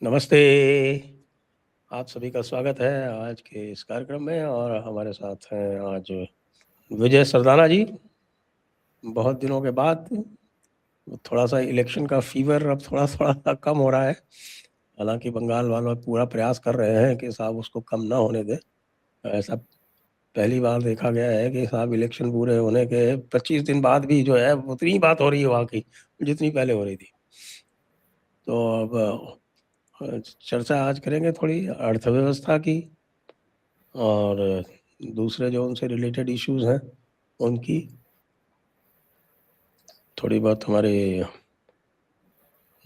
नमस्ते। आप सभी का स्वागत है आज के इस कार्यक्रम में और हमारे साथ हैं आज विजय सरदाना जी। बहुत दिनों के बाद थोड़ा सा इलेक्शन का फीवर अब थोड़ा थोड़ा कम हो रहा है। हालांकि बंगाल वालों पूरा प्रयास कर रहे हैं कि साहब उसको कम ना होने दें। ऐसा पहली बार देखा गया है कि साहब इलेक्शन पूरे होने के 25 दिन बाद भी जो है उतनी ही बात हो रही है वहाँ की जितनी पहले हो रही थी। तो अब चर्चा आज करेंगे थोड़ी अर्थव्यवस्था की और दूसरे जो उनसे रिलेटेड इश्यूज हैं उनकी, थोड़ी बहुत हमारे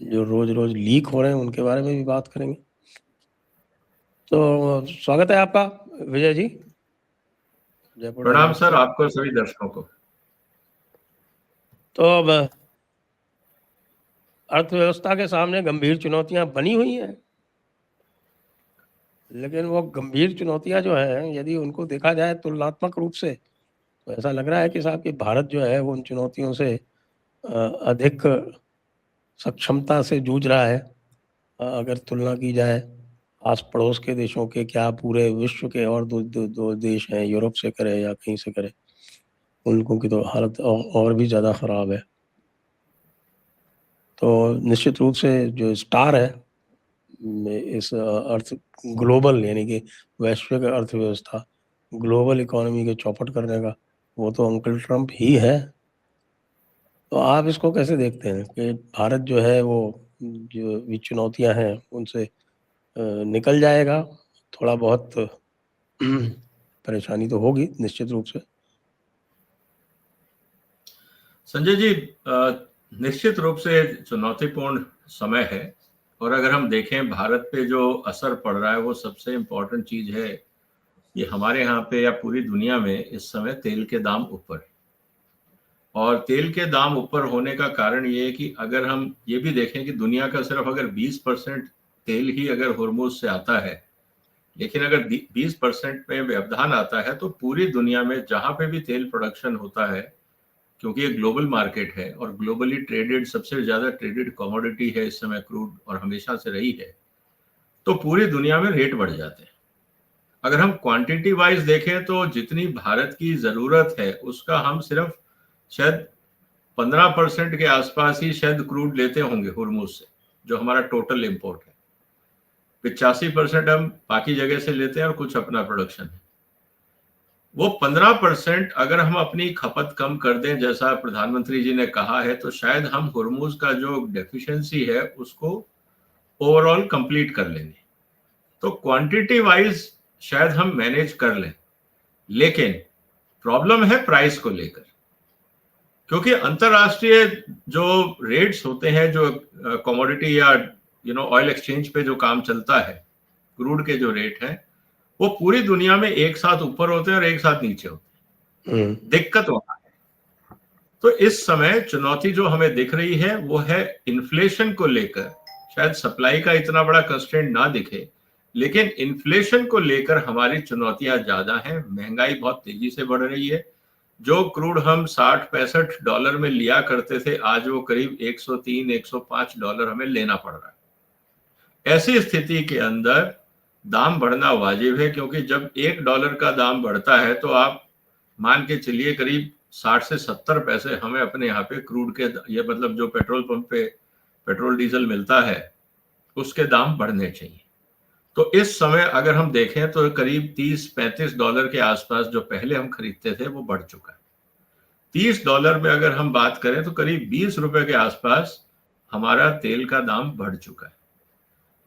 जो रोज रोज लीक हो रहे हैं उनके बारे में भी बात करेंगे। तो स्वागत है आपका विजय जी, जयपुर प्रणाम डायनामिक्स सर से। आपको और सभी दर्शकों को। तो अब अर्थव्यवस्था के सामने गंभीर चुनौतियां बनी हुई हैं, लेकिन वो गंभीर चुनौतियां जो हैं यदि उनको देखा जाए तुलनात्मक रूप से तो ऐसा लग रहा है कि साहब कि भारत जो है वो उन चुनौतियों से अधिक सक्षमता से जूझ रहा है। अगर तुलना की जाए आस पड़ोस के देशों के, क्या पूरे विश्व के और दो देश हैं, यूरोप से करें या कहीं से करें, उनको की तो हालत और भी ज़्यादा ख़राब है। तो निश्चित रूप से जो स्टार है इस अर्थ ग्लोबल यानी कि वैश्विक अर्थव्यवस्था, ग्लोबल इकोनॉमी के चौपट करने का, वो तो अंकल ट्रम्प ही है। तो आप इसको कैसे देखते हैं कि भारत जो है वो जो भी चुनौतियां हैं उनसे निकल जाएगा? थोड़ा बहुत परेशानी तो होगी निश्चित रूप से। संजय जी, निश्चित रूप से चुनौतीपूर्ण समय है और अगर हम देखें भारत पे जो असर पड़ रहा है वो सबसे इम्पोर्टेंट चीज है। ये हमारे यहाँ पे या पूरी दुनिया में इस समय तेल के दाम ऊपर है और तेल के दाम ऊपर होने का कारण ये है कि अगर हम ये भी देखें कि दुनिया का सिर्फ अगर 20% तेल ही अगर हुर्मुज से आता है, लेकिन अगर 20% में व्यवधान आता है तो पूरी दुनिया में जहां पे भी तेल प्रोडक्शन होता है, क्योंकि ये ग्लोबल मार्केट है और ग्लोबली ट्रेडेड सबसे ज्यादा ट्रेडेड कमोडिटी है इस समय क्रूड और हमेशा से रही है, तो पूरी दुनिया में रेट बढ़ जाते हैं। अगर हम क्वांटिटी वाइज देखें तो जितनी भारत की जरूरत है उसका हम सिर्फ शायद 15% के आसपास ही शायद क्रूड लेते होंगे हुर्मुज से, जो हमारा टोटल इंपोर्ट है। 85% हम बाकी जगह से लेते हैं और कुछ अपना प्रोडक्शन है। वो 15% अगर हम अपनी खपत कम कर दें जैसा प्रधानमंत्री जी ने कहा है, तो शायद हम हुर्मुज का जो डेफिशिएंसी है उसको ओवरऑल कंप्लीट कर लेंगे। तो क्वांटिटी वाइज शायद हम मैनेज कर लें, लेकिन प्रॉब्लम है प्राइस को लेकर, क्योंकि अंतरराष्ट्रीय जो रेट्स होते हैं, जो कमोडिटी या ऑयल एक्सचेंज पे जो काम चलता है, क्रूड के जो रेट हैं वो पूरी दुनिया में एक साथ ऊपर होते हैं और एक साथ नीचे होते हैं। दिक्कत वहां है। तो इस समय चुनौती जो हमें दिख रही है वो है इन्फ्लेशन को लेकर। शायद सप्लाई का इतना बड़ा कंस्ट्रेंट ना दिखे, लेकिन इन्फ्लेशन को लेकर हमारी चुनौतियां ज्यादा हैं। महंगाई बहुत तेजी से बढ़ रही है। जो क्रूड हम 60-65 डॉलर में लिया करते थे, आज वो करीब 103-105 डॉलर हमें लेना पड़ रहा है। ऐसी स्थिति के अंदर दाम बढ़ना वाजिब है, क्योंकि जब $1 का दाम बढ़ता है तो आप मान के चलिए करीब 60 से 70 पैसे हमें अपने यहाँ पे क्रूड के, ये मतलब जो पेट्रोल पंप पे पेट्रोल डीजल मिलता है उसके दाम बढ़ने चाहिए। तो इस समय अगर हम देखें तो करीब 30-35 डॉलर के आसपास जो पहले हम खरीदते थे वो बढ़ चुका है। $30 में अगर हम बात करें तो करीब 20 रुपए के आसपास हमारा तेल का दाम बढ़ चुका है।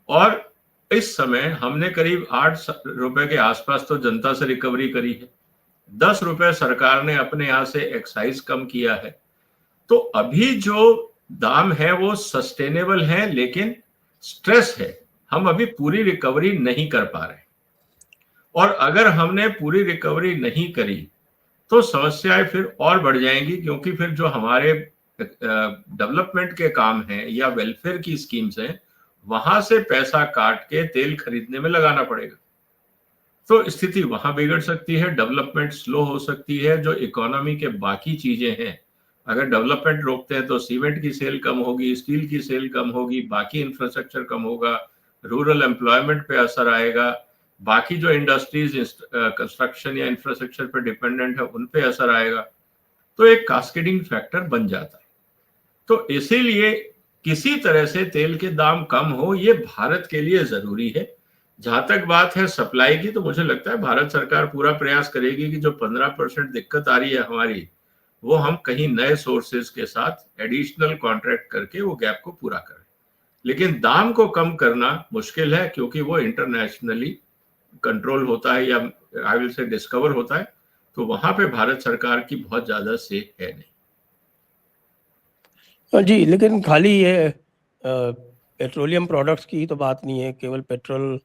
और इस समय हमने करीब 8 रुपए के आसपास तो जनता से रिकवरी करी है। 10 रुपए सरकार ने अपने यहां से एक्साइज कम किया है। तो अभी जो दाम है वो सस्टेनेबल है, लेकिन स्ट्रेस है। हम अभी पूरी रिकवरी नहीं कर पा रहे, और अगर हमने पूरी रिकवरी नहीं करी तो समस्याएं फिर और बढ़ जाएंगी, क्योंकि फिर जो हमारे डेवलपमेंट के काम हैं या वेलफेयर की स्कीम्स हैं, वहां से पैसा काट के तेल खरीदने में लगाना पड़ेगा। तो स्थिति वहां बिगड़ सकती है, डेवलपमेंट स्लो हो सकती है। जो इकोनॉमी के बाकी चीजें हैं, अगर डेवलपमेंट रोकते हैं तो सीमेंट की सेल कम होगी, स्टील की सेल कम होगी, बाकी इंफ्रास्ट्रक्चर कम होगा, रूरल एम्प्लॉयमेंट पे असर आएगा, बाकी जो इंडस्ट्रीज कंस्ट्रक्शन या इंफ्रास्ट्रक्चर पे डिपेंडेंट है उन पे असर आएगा, तो एक कास्केडिंग फैक्टर बन जाता है। तो इसीलिए किसी तरह से तेल के दाम कम हो, ये भारत के लिए जरूरी है। जहां तक बात है सप्लाई की, तो मुझे लगता है भारत सरकार पूरा प्रयास करेगी कि जो 15% दिक्कत आ रही है हमारी, वो हम कहीं नए सोर्सेज के साथ एडिशनल कॉन्ट्रैक्ट करके वो गैप को पूरा करें। लेकिन दाम को कम करना मुश्किल है, क्योंकि वो इंटरनेशनली कंट्रोल होता है या आई विल से डिस्कवर होता है, तो वहां पे भारत सरकार की बहुत ज्यादा से है नहीं। जी, लेकिन खाली ये पेट्रोलियम प्रोडक्ट्स की ही तो बात नहीं है, केवल पेट्रोल,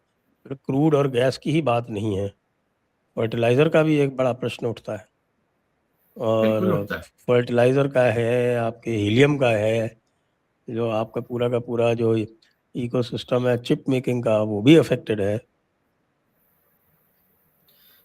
क्रूड और गैस की ही बात नहीं है, फर्टिलाइज़र का भी एक बड़ा प्रश्न उठता है। बिल्कुल और उठता है। फर्टिलाइज़र का है, आपके हीलियम का है, जो आपका पूरा का पूरा जो इकोसिस्टम है चिप मेकिंग का, वो भी अफेक्टेड है।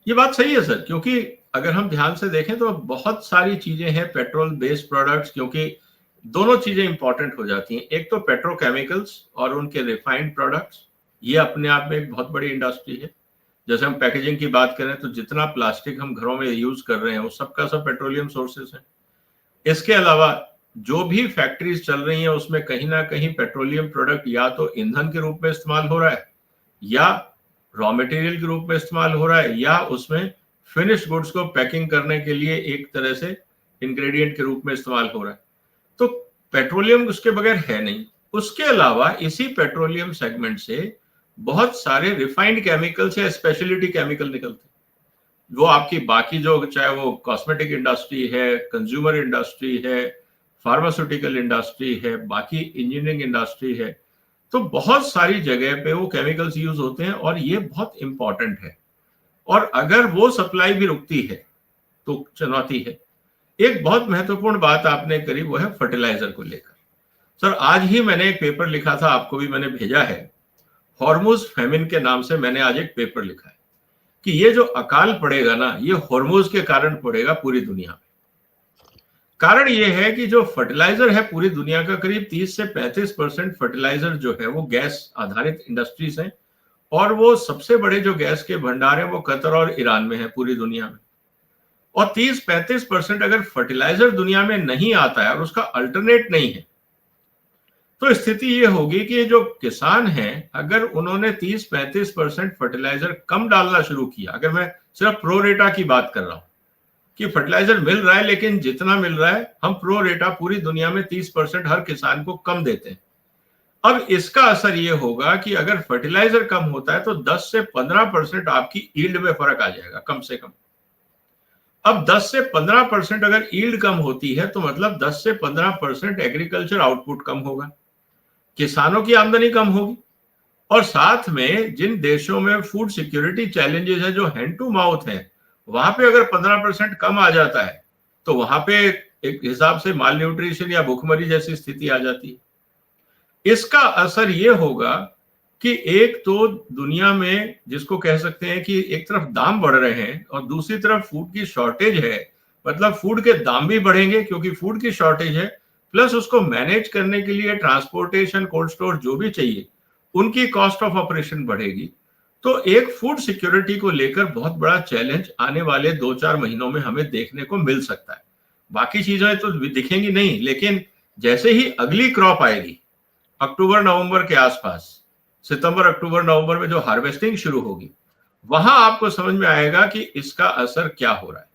ये बात सही है सर, क्योंकि अगर हम ध्यान से देखें तो बहुत सारी चीजें हैं पेट्रोल बेस्ड प्रोडक्ट्स, क्योंकि दोनों चीजें इंपॉर्टेंट हो जाती हैं। एक तो पेट्रोकेमिकल्स और उनके रिफाइंड प्रोडक्ट्स, ये अपने आप में एक बहुत बड़ी इंडस्ट्री है। जैसे हम पैकेजिंग की बात करें तो जितना प्लास्टिक हम घरों में यूज कर रहे हैं वो सबका सब पेट्रोलियम सोर्सेस है। इसके अलावा जो भी फैक्ट्रीज चल रही हैं उसमें कहीं ना कहीं पेट्रोलियम प्रोडक्ट या तो ईंधन के रूप में इस्तेमाल हो रहा है, या रॉ मटेरियल के रूप में इस्तेमाल हो रहा है, या उसमें फिनिश गुड्स को पैकिंग करने के लिए एक तरह से इंग्रेडिएंट के रूप में इस्तेमाल हो रहा है। तो पेट्रोलियम उसके बगैर है नहीं। उसके अलावा इसी पेट्रोलियम सेगमेंट से बहुत सारे रिफाइंड केमिकल्स या स्पेशलिटी केमिकल निकलते हैं। वो आपकी बाकी जो, चाहे वो कॉस्मेटिक इंडस्ट्री है, कंज्यूमर इंडस्ट्री है, फार्मास्यूटिकल इंडस्ट्री है, बाकी इंजीनियरिंग इंडस्ट्री है, तो बहुत सारी जगह पे वो केमिकल्स यूज होते हैं और ये बहुत इंपॉर्टेंट है। और अगर वो सप्लाई भी रुकती है तो चुनौती है। एक बहुत महत्वपूर्ण बात आपने करी, वो है फर्टिलाइजर को लेकर। सर आज ही मैंने एक पेपर लिखा था, आपको भी मैंने भेजा है, हॉर्मुज फेमिन के नाम से मैंने आज एक पेपर लिखा है कि ये जो अकाल पड़ेगा ना, ये हॉर्मुज के कारण पड़ेगा पूरी दुनिया में। कारण ये है कि जो फर्टिलाइजर है पूरी दुनिया का करीब 30 से 35% फर्टिलाइजर जो है वो गैस आधारित इंडस्ट्रीज हैं, और वो सबसे बड़े जो गैस के भंडार हैं वो कतर और ईरान में है पूरी दुनिया में। और 30-35% अगर फर्टिलाइजर दुनिया में नहीं आता है और उसका अल्टरनेट नहीं है, तो स्थिति ये होगी कि जो किसान हैं अगर उन्होंने 30-35% फर्टिलाइजर कम डालना शुरू किया, अगर मैं सिर्फ प्रो रेटा की बात कर रहा हूं कि फर्टिलाइजर मिल रहा है लेकिन जितना मिल रहा है हम प्रो रेटा पूरी दुनिया में 30% हर किसान को कम देते हैं। अब इसका असर ये होगा कि अगर फर्टिलाइजर कम होता है तो 10 से 15% आपकी ईल्ड में फर्क आ जाएगा कम से कम। अब 10 से 15% अगर ईल्ड कम होती है तो मतलब 10 से 15% एग्रीकल्चर आउटपुट कम होगा, किसानों की आमदनी कम होगी, और साथ में जिन देशों में फूड सिक्योरिटी चैलेंजेस है, जो हैंड टू माउथ है, वहां पे अगर 15% कम आ जाता है तो वहां पे एक हिसाब से माल न्यूट्रिशन या भूखमरी जैसी स्थिति आ जाती है। इसका असर ये होगा कि एक तो दुनिया में जिसको कह सकते हैं कि एक तरफ दाम बढ़ रहे हैं और दूसरी तरफ फूड की शॉर्टेज है, मतलब फूड के दाम भी बढ़ेंगे क्योंकि फूड की शॉर्टेज है, प्लस उसको मैनेज करने के लिए ट्रांसपोर्टेशन, कोल्ड स्टोर जो भी चाहिए, उनकी कॉस्ट ऑफ ऑपरेशन बढ़ेगी। तो एक फूड सिक्योरिटी को लेकर बहुत बड़ा चैलेंज आने वाले 2-4 महीनों में हमें देखने को मिल सकता है। बाकी चीजें तो दिखेंगी नहीं, लेकिन जैसे ही अगली क्रॉप आएगी अक्टूबर नवंबर के आसपास, सितंबर अक्टूबर नवंबर में जो हार्वेस्टिंग शुरू होगी, वहां आपको समझ में आएगा कि इसका असर क्या हो रहा है।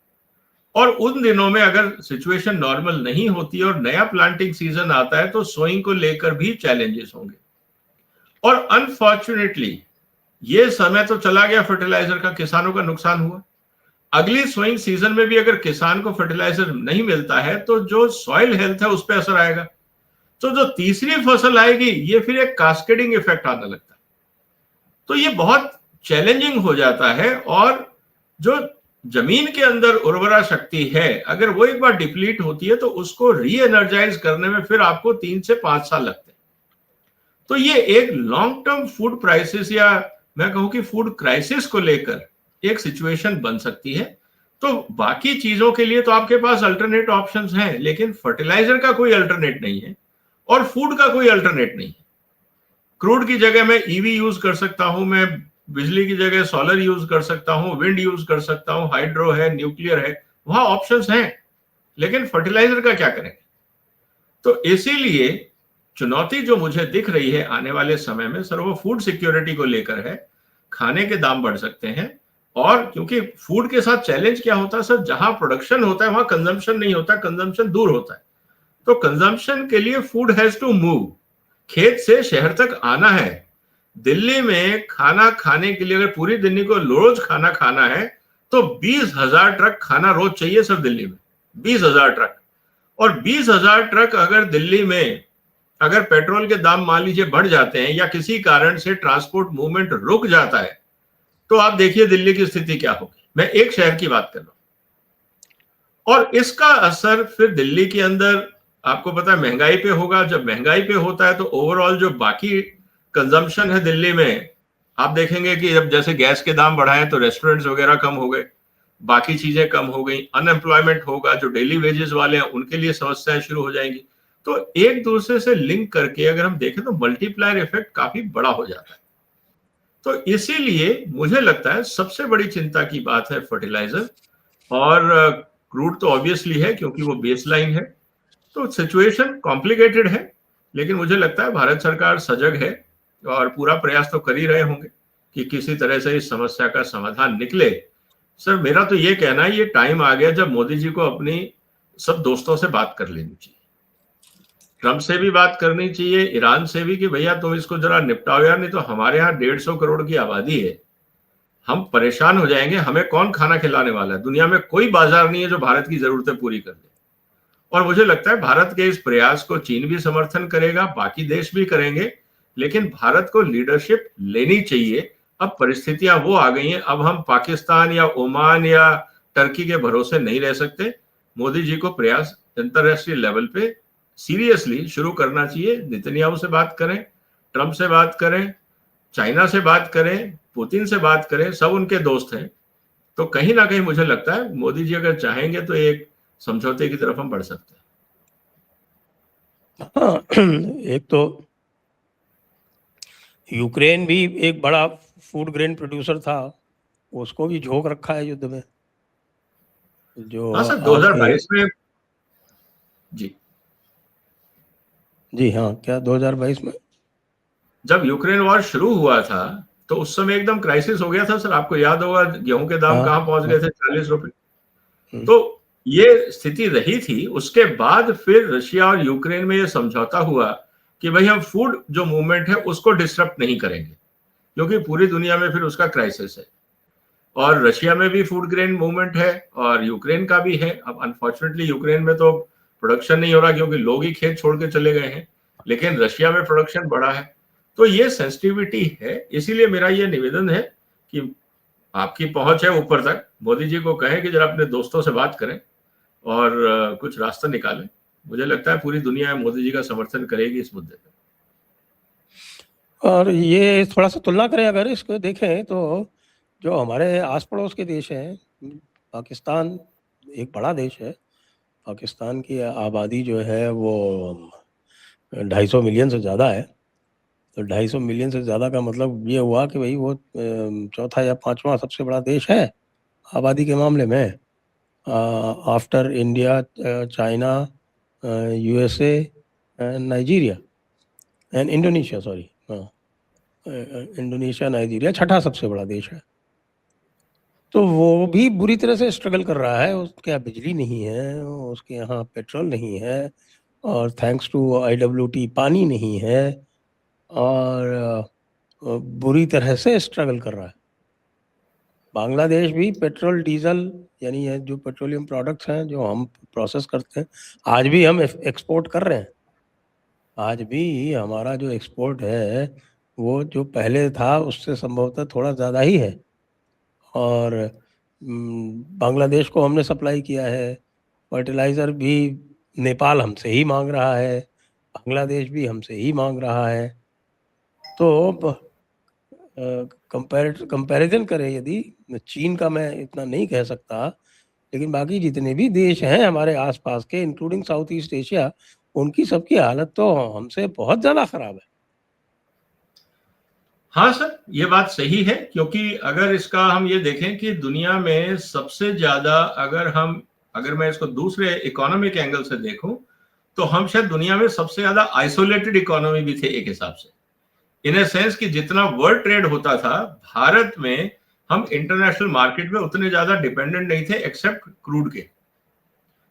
और उन दिनों में अगर सिचुएशन नॉर्मल नहीं होती और नया प्लांटिंग सीजन आता है तो सोइंग को लेकर भी चैलेंजेस होंगे। और अनफॉर्चुनेटली ये समय तो चला गया फर्टिलाइजर का, किसानों का नुकसान हुआ। अगली सोइंग सीजन में भी अगर किसान को फर्टिलाइजर नहीं मिलता है तो जो सॉइल हेल्थ है उस पर असर आएगा। तो जो तीसरी फसल आएगी ये फिर एक कास्केडिंग इफेक्ट आने लगता है। तो ये बहुत चैलेंजिंग हो जाता है, और जो जमीन के अंदर उर्वरा शक्ति है अगर वो एक बार डिप्लीट होती है तो उसको री एनर्जाइज करने में फिर आपको 3 से 5 साल लगते हैं। तो ये एक लॉन्ग टर्म फूड प्राइसिस, या मैं कहूं कि फूड क्राइसिस को लेकर एक सिचुएशन बन सकती है। तो बाकी चीजों के लिए तो आपके पास अल्टरनेट ऑप्शंस हैं, लेकिन फर्टिलाइजर का कोई अल्टरनेट नहीं है और फूड का कोई अल्टरनेट नहीं है। क्रूड की जगह मैं ईवी यूज कर सकता हूं, मैं बिजली की जगह सोलर यूज कर सकता हूं, विंड यूज कर सकता हूं, हाइड्रो है, न्यूक्लियर है, वहां ऑप्शंस हैं। लेकिन फर्टिलाइजर का क्या करेंगे? तो इसीलिए चुनौती जो मुझे दिख रही है आने वाले समय में सर, वो फूड सिक्योरिटी को लेकर है। खाने के दाम बढ़ सकते हैं, और क्योंकि फूड के साथ चैलेंज क्या होता है सर, जहां प्रोडक्शन होता है वहां कंजम्पशन नहीं होता, कंजम्पशन दूर होता है। तो कंजम्पशन के लिए फूड हैज टू मूव, खेत से शहर तक आना है। दिल्ली में खाना खाने के लिए अगर पूरी दिल्ली को रोज खाना खाना है तो 20,000 ट्रक खाना रोज चाहिए सर दिल्ली में, 20,000 ट्रक। और 20,000 ट्रक अगर दिल्ली में, अगर पेट्रोल के दाम मान लीजिए बढ़ जाते हैं या किसी कारण से ट्रांसपोर्ट मूवमेंट रुक जाता है, तो आप देखिए दिल्ली की स्थिति क्या होगी। मैं एक शहर की बात कर रहा हूं, और इसका असर फिर दिल्ली के अंदर आपको पता है महंगाई पे होगा। जब महंगाई पे होता है तो ओवरऑल जो बाकी कंजम्पशन है दिल्ली में, आप देखेंगे कि जब जैसे गैस के दाम बढ़ाए तो रेस्टोरेंट्स वगैरह कम हो गए, बाकी चीजें कम हो गई, अनएम्प्लॉयमेंट होगा, जो डेली वेजेस वाले हैं उनके लिए समस्याएं शुरू हो जाएंगी। तो एक दूसरे से लिंक करके अगर हम देखें तो मल्टीप्लायर इफेक्ट काफी बड़ा हो जाता है। तो इसीलिए मुझे लगता है सबसे बड़ी चिंता की बात है फर्टिलाइजर, और क्रूड तो ऑब्वियसली है क्योंकि वो बेसलाइन है। तो सिचुएशन कॉम्प्लिकेटेड है, लेकिन मुझे लगता है भारत सरकार सजग है और पूरा प्रयास तो कर ही रहे होंगे कि किसी तरह से इस समस्या का समाधान निकले। सर मेरा तो ये कहना है, ये टाइम आ गया जब मोदी जी को अपनी सब दोस्तों से बात कर लेनी चाहिए। ट्रंप से भी बात करनी चाहिए, ईरान से भी, कि भैया तुम इसको जरा निपटाओ यार, नहीं तो हमारे यहाँ 150 करोड़ की आबादी है, हम परेशान हो जाएंगे, हमें कौन खाना खिलाने वाला है? दुनिया में कोई बाजार नहीं है जो भारत की जरूरतें पूरी कर दे। और मुझे लगता है भारत के इस प्रयास को चीन भी समर्थन करेगा, बाकी देश भी करेंगे, लेकिन भारत को लीडरशिप लेनी चाहिए। अब परिस्थितियां वो आ गई हैं, अब हम पाकिस्तान या ओमान या टर्की के भरोसे नहीं रह सकते। मोदी जी को प्रयास अंतरराष्ट्रीय लेवल पे सीरियसली शुरू करना चाहिए। नेतन्याहू से बात करें, ट्रंप से बात करें, चाइना से बात करें, पुतिन से बात करें, सब उनके दोस्त हैं। तो कहीं ना कहीं मुझे लगता है मोदी जी अगर चाहेंगे तो एक समझौते की तरफ हम बढ़ सकते हैं। हाँ, एक तो यूक्रेन भी एक बड़ा फूड ग्रेन प्रोड्यूसर था, उसको भी झोंक रखा है युद्ध में। जो हाँ सर, 2022 में जी हाँ, क्या 2022 में जब यूक्रेन वॉर शुरू हुआ था तो उस समय एकदम क्राइसिस हो गया था सर, आपको याद होगा गेहूं के दाम कहां पहुंच गए थे, 40 रुपए। तो ये स्थिति रही थी। उसके बाद फिर रशिया और यूक्रेन में ये समझौता हुआ कि भाई हम फूड जो मूवमेंट है उसको डिस्टर्ब नहीं करेंगे, क्योंकि पूरी दुनिया में फिर उसका क्राइसिस है। और रशिया में भी फूड ग्रेन मूवमेंट है और यूक्रेन का भी है। अब अनफॉर्चुनेटली यूक्रेन में तो प्रोडक्शन नहीं हो रहा क्योंकि लोग ही खेत छोड़ के चले गए हैं, लेकिन रशिया में प्रोडक्शन बढ़ा है। तो ये सेंसिटिविटी है, इसीलिए मेरा ये निवेदन है कि आपकी पहुंच है ऊपर तक, मोदी जी को कहें कि जरा अपने दोस्तों से बात करें और कुछ रास्ता निकालें। मुझे लगता है पूरी दुनिया मोदी जी का समर्थन करेगी इस मुद्दे पे। और ये थोड़ा सा तुलना करें, अगर इसको देखें तो जो हमारे आस पड़ोस के देश हैं, पाकिस्तान एक बड़ा देश है। पाकिस्तान की आबादी जो है वो 250 मिलियन से ज़्यादा है। तो 250 मिलियन से ज़्यादा का मतलब ये हुआ कि भाई वो चौथा या पांचवा सबसे बड़ा देश है आबादी के मामले में, after India, China, USA, Nigeria and Indonesia, sorry, Indonesia Nigeria छठा सबसे बड़ा देश है। तो वो भी बुरी तरह से स्ट्रगल कर रहा है। उसके यहाँ बिजली नहीं है, उसके यहाँ पेट्रोल नहीं है, और थैंक्स टू IWT पानी नहीं है, और बुरी तरह से स्ट्रगल कर रहा है। बांग्लादेश भी पेट्रोल डीजल यानी ये जो पेट्रोलियम प्रोडक्ट्स हैं जो हम प्रोसेस करते हैं, आज भी हम एक्सपोर्ट कर रहे हैं। आज भी हमारा जो एक्सपोर्ट है वो जो पहले था उससे संभवतः थोड़ा ज़्यादा ही है। और बांग्लादेश को हमने सप्लाई किया है। फर्टिलाइज़र भी नेपाल हमसे ही मांग रहा है, बांग्लादेश भी हमसे ही मांग रहा है। तो कंपैरिजन करें यदि, चीन का मैं इतना नहीं कह सकता, लेकिन बाकी जितने भी देश हैं हमारे आसपास के, इंक्लूडिंग साउथ ईस्ट एशिया, उनकी सबकी हालत तो हमसे बहुत ज़्यादा ख़राब है। हाँ सर, ये बात सही है, क्योंकि अगर इसका हम ये देखें कि दुनिया में सबसे ज्यादा, अगर मैं इसको दूसरे इकोनॉमिक एंगल से देखूं, तो हम शायद दुनिया में सबसे ज्यादा आइसोलेटेड इकोनॉमी भी थे एक हिसाब से, इन ए सेंस कि जितना वर्ल्ड ट्रेड होता था भारत में, हम इंटरनेशनल मार्केट में उतने ज्यादा डिपेंडेंट नहीं थे एक्सेप्ट क्रूड के।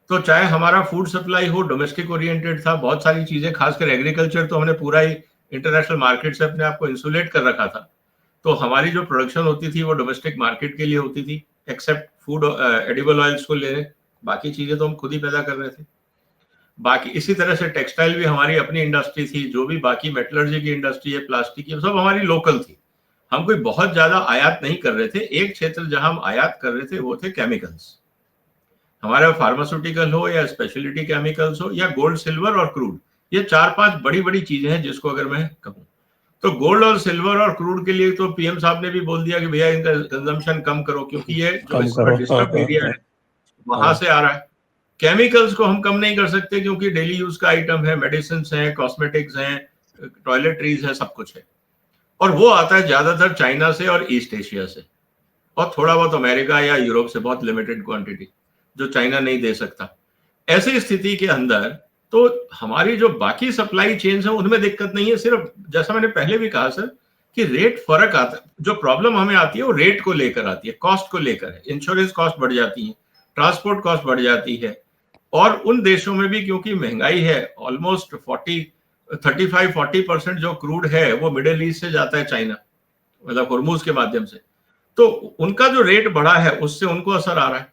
तो चाहे हमारा फूड सप्लाई हो, डोमेस्टिक ओरिएंटेड था, बहुत सारी चीजें, खासकर एग्रीकल्चर तो हमने पूरा ही इंटरनेशनल मार्केट से अपने आप को इंसुलेट कर रखा था। तो हमारी जो प्रोडक्शन होती थी वो डोमेस्टिक मार्केट के लिए होती थी, एक्सेप्ट फूड एडिबल ऑयल्स को ले, बाकी चीजें तो हम खुद ही पैदा कर रहे थे। बाकी इसी तरह से टेक्सटाइल भी हमारी अपनी इंडस्ट्री थी, जो भी बाकी मेटलर्जी की इंडस्ट्री है, प्लास्टिक की, सब हमारी लोकल थी। हम कोई बहुत ज्यादा आयात नहीं कर रहे थे। एक क्षेत्र जहां हम आयात कर रहे थे वो थे केमिकल्स। हमारा फार्मास्यूटिकल हो या स्पेशलिटी केमिकल्स हो या गोल्ड, सिल्वर और क्रूड, ये 4-5 बड़ी बड़ी चीजें हैं जिसको अगर मैं कहूँ तो गोल्ड और सिल्वर और क्रूड के लिए तो पीएम साहब ने भी बोल दिया कि भैया इनका कंजम्पशन कम करो, क्योंकि ये जो कम इस करो। समय डिस्टर्ब एरिया है वहां से आ रहा है। केमिकल्स को हम कम नहीं कर सकते क्योंकि डेली यूज का आइटम है, मेडिसिन है, कॉस्मेटिक्स हैं, टॉयलेटरीज है, सब कुछ है। और वो आता है ज्यादातर चाइना से और ईस्ट एशिया से, और थोड़ा बहुत अमेरिका या यूरोप से, बहुत लिमिटेड क्वांटिटी जो चाइना नहीं दे सकता। ऐसी स्थिति के अंदर तो हमारी जो बाकी सप्लाई चेन्स है उनमें दिक्कत नहीं है, सिर्फ जैसा मैंने पहले भी कहा सर कि रेट फर्क आता है। जो प्रॉब्लम हमें आती है वो रेट को लेकर आती है, कॉस्ट को लेकर है। इंश्योरेंस कॉस्ट बढ़ जाती है, ट्रांसपोर्ट कॉस्ट बढ़ जाती है, और उन देशों में भी क्योंकि महंगाई है, ऑलमोस्ट 35-40% जो क्रूड है वो मिडिल ईस्ट से जाता है, चाइना मतलब हुर्मुज के माध्यम से, तो उनका जो रेट बढ़ा है उससे उनको असर आ रहा है।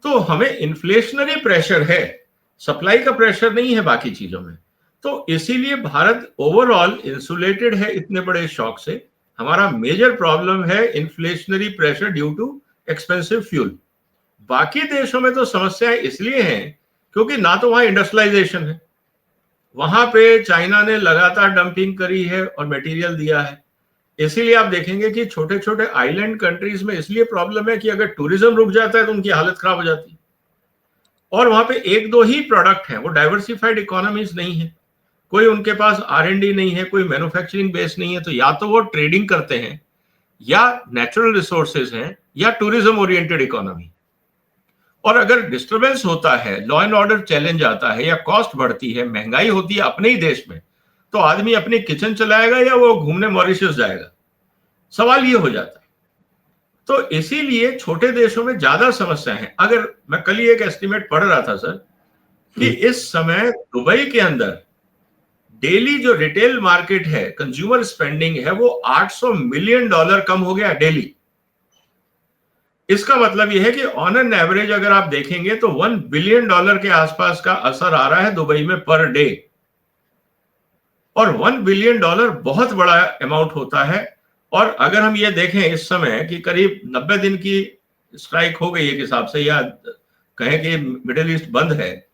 तो हमें इन्फ्लेशनरी प्रेशर है, सप्लाई का प्रेशर नहीं है बाकी चीजों में। तो इसीलिए भारत ओवरऑल इंसुलेटेड है इतने बड़े शॉक से। हमारा मेजर प्रॉब्लम है inflationary pressure due too expensive fuel. बाकी देशों में तो समस्याएं इसलिए हैं क्योंकि ना तो वहां इंडस्ट्रियलाइजेशन है, वहां पे चाइना ने लगातार डंपिंग करी है और मटेरियल दिया है। इसीलिए आप देखेंगे कि छोटे छोटे आइलैंड कंट्रीज में इसलिए प्रॉब्लम है कि अगर टूरिज्म रुक जाता है तो उनकी हालत खराब हो जाती है, और वहां पे एक दो ही प्रोडक्ट है, वो डाइवर्सिफाइड इकोनॉमीज नहीं है, कोई उनके पास R&D नहीं है, कोई मैन्युफैक्चरिंग बेस नहीं है। तो या तो वो ट्रेडिंग करते हैं, या नेचुरल रिसोर्सेज हैं, या टूरिज्म ओरिएंटेड इकोनॉमी। और अगर डिस्टरबेंस होता है, लॉ एंड ऑर्डर चैलेंज आता है, या कॉस्ट बढ़ती है, महंगाई होती है अपने ही देश में, तो आदमी अपनी किचन चलाएगा या वो घूमने मॉरिशस जाएगा, सवाल ये हो जाता है। तो इसीलिए छोटे देशों में ज्यादा समस्या है। अगर मैं कल ही एक एस्टिमेट पढ़ रहा था सर कि इस समय दुबई के अंदर डेली जो रिटेल मार्केट है, कंज्यूमर स्पेंडिंग है, वो $800 मिलियन कम हो गया डेली। इसका मतलब यह है कि ऑन एन एवरेज अगर आप देखेंगे तो $1 बिलियन के आसपास का असर आ रहा है दुबई में पर डे। और $1 बिलियन बहुत बड़ा अमाउंट होता है। और अगर हम ये देखें इस समय कि करीब 90 दिन की स्ट्राइक हो गई एक हिसाब से, या कहें कि मिडिल ईस्ट बंद है,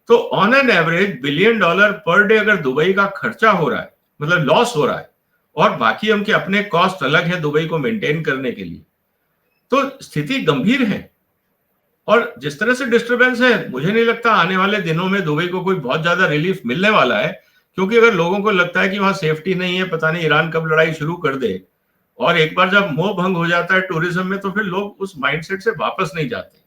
तो on an average $1 billion per day अगर दुबई का खर्चा हो रहा है, मतलब लॉस हो रहा है, और बाकी उनके अपने कॉस्ट अलग है दुबई को मेंटेन करने के लिए, तो स्थिति गंभीर है। और जिस तरह से डिस्टरबेंस है, मुझे नहीं लगता आने वाले दिनों में दुबई को कोई बहुत ज्यादा रिलीफ मिलने वाला है, क्योंकि अगर लोगों को लगता है कि वहां सेफ्टी नहीं है, पता नहीं ईरान कब लड़ाई शुरू कर दे, और एक बार जब मोह भंग हो जाता है टूरिज्म में, तो फिर लोग उस माइंडसेट से वापस नहीं जाते,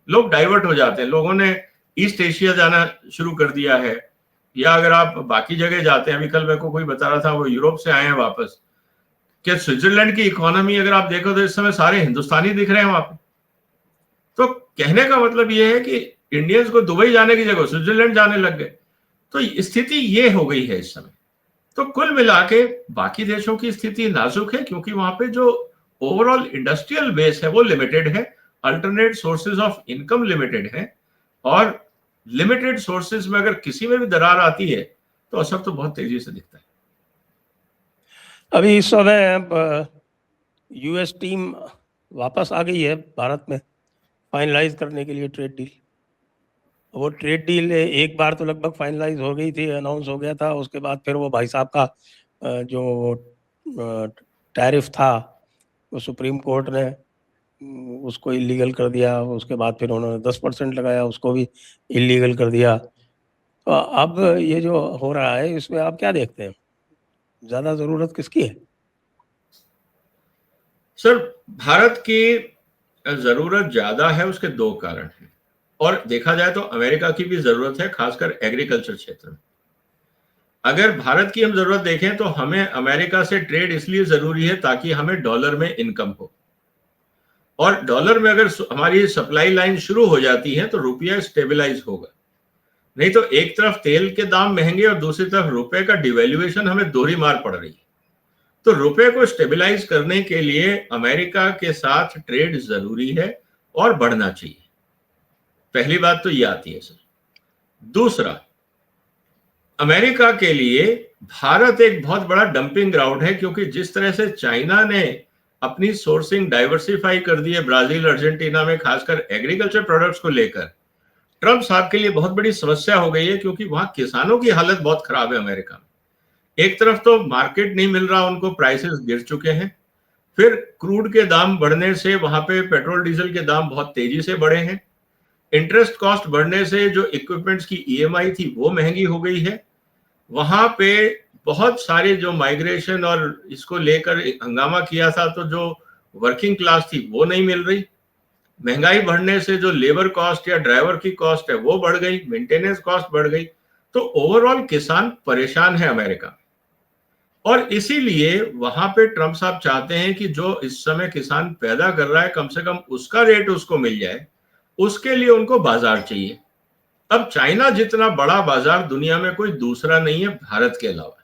लोग डाइवर्ट हो जाते हैं। लोगों ने ईस्ट एशिया जाना शुरू कर दिया है, या अगर आप बाकी जगह जाते हैं, अभी कल मेरे को कोई बता रहा था वो यूरोप से आए हैं वापस, कि स्विट्जरलैंड की इकोनॉमी अगर आप देखो तो इस समय सारे हिंदुस्तानी दिख रहे हैं वहां पे। तो कहने का मतलब ये है कि इंडियंस को दुबई जाने की जगह स्विट्जरलैंड जाने लग गए। तो स्थिति ये हो गई है इस समय। तो कुल मिला के बाकी देशों की स्थिति नाजुक है, क्योंकि वहां पे जो ओवरऑल इंडस्ट्रियल बेस है वो लिमिटेड है, alternate sources of income limited है, और लिमिटेड सोर्सेज में अगर किसी में भी दरार आती है तो असर तो बहुत तेजी से दिखता है। अभी इस समय यूएस टीम वापस आ गई है भारत में फाइनलाइज करने के लिए ट्रेड डील। वो ट्रेड डील एक बार तो लगभग फाइनलाइज हो गई थी, अनाउंस हो गया था, उसके बाद फिर वो भाई साहब का जो टैरिफ था वो सुप्रीम कोर्ट ने उसको इलीगल कर दिया। उसके बाद फिर उन्होंने 10% लगाया, उसको भी इलीगल कर दिया। तो अब ये जो हो रहा है इसमें आप क्या देखते हैं, ज्यादा जरूरत किसकी है? सर, भारत की जरूरत ज्यादा है, उसके दो कारण हैं। और देखा जाए तो अमेरिका की भी जरूरत है, खासकर एग्रीकल्चर क्षेत्र में। अगर भारत की हम जरूरत देखें तो हमें अमेरिका से ट्रेड इसलिए जरूरी है ताकि हमें डॉलर में इनकम हो, और डॉलर में अगर हमारी सप्लाई लाइन शुरू हो जाती है तो रुपया स्टेबलाइज होगा। नहीं तो एक तरफ तेल के दाम महंगे और दूसरी तरफ रुपए का डिवैल्यूएशन हमें दोहरी मार पड़ रही है। तो रुपए को स्टेबलाइज करने के लिए अमेरिका के साथ ट्रेड जरूरी है और बढ़ना चाहिए। पहली बात तो ये आती है सर। दूसरा, अमेरिका के लिए भारत एक बहुत बड़ा डंपिंग ग्राउंड है, क्योंकि जिस तरह से चाइना ने अपनी सोर्सिंग डाइवर्सिफाई कर दी है ब्राजील अर्जेंटीना में, खासकर एग्रीकल्चर प्रोडक्ट्स को लेकर, ट्रंप साहब के लिए बहुत बड़ी समस्या हो गई है, क्योंकि वहां किसानों की हालत बहुत खराब है अमेरिका में। एक तरफ तो मार्केट नहीं मिल रहा उनको, प्राइसेस गिर चुके हैं, फिर क्रूड के दाम बढ़ने से वहां पे पेट्रोल डीजल के दाम बहुत तेजी से बढ़े हैं, इंटरेस्ट कॉस्ट बढ़ने से जो इक्विपमेंट्स की ईएमआई थी वो महंगी हो गई है, वहां पे बहुत सारे जो माइग्रेशन और इसको लेकर हंगामा किया था, तो जो वर्किंग क्लास थी वो नहीं मिल रही, महंगाई बढ़ने से जो लेबर कॉस्ट या ड्राइवर की कॉस्ट है वो बढ़ गई, मेंटेनेंस कॉस्ट बढ़ गई। तो ओवरऑल किसान परेशान है अमेरिका। और इसीलिए वहां पे ट्रंप साहब चाहते हैं कि जो इस समय किसान पैदा कर रहा है कम से कम उसका रेट उसको मिल जाए, उसके लिए उनको बाजार चाहिए। अब चाइना जितना बड़ा बाजार दुनिया में कोई दूसरा नहीं है भारत के अलावा।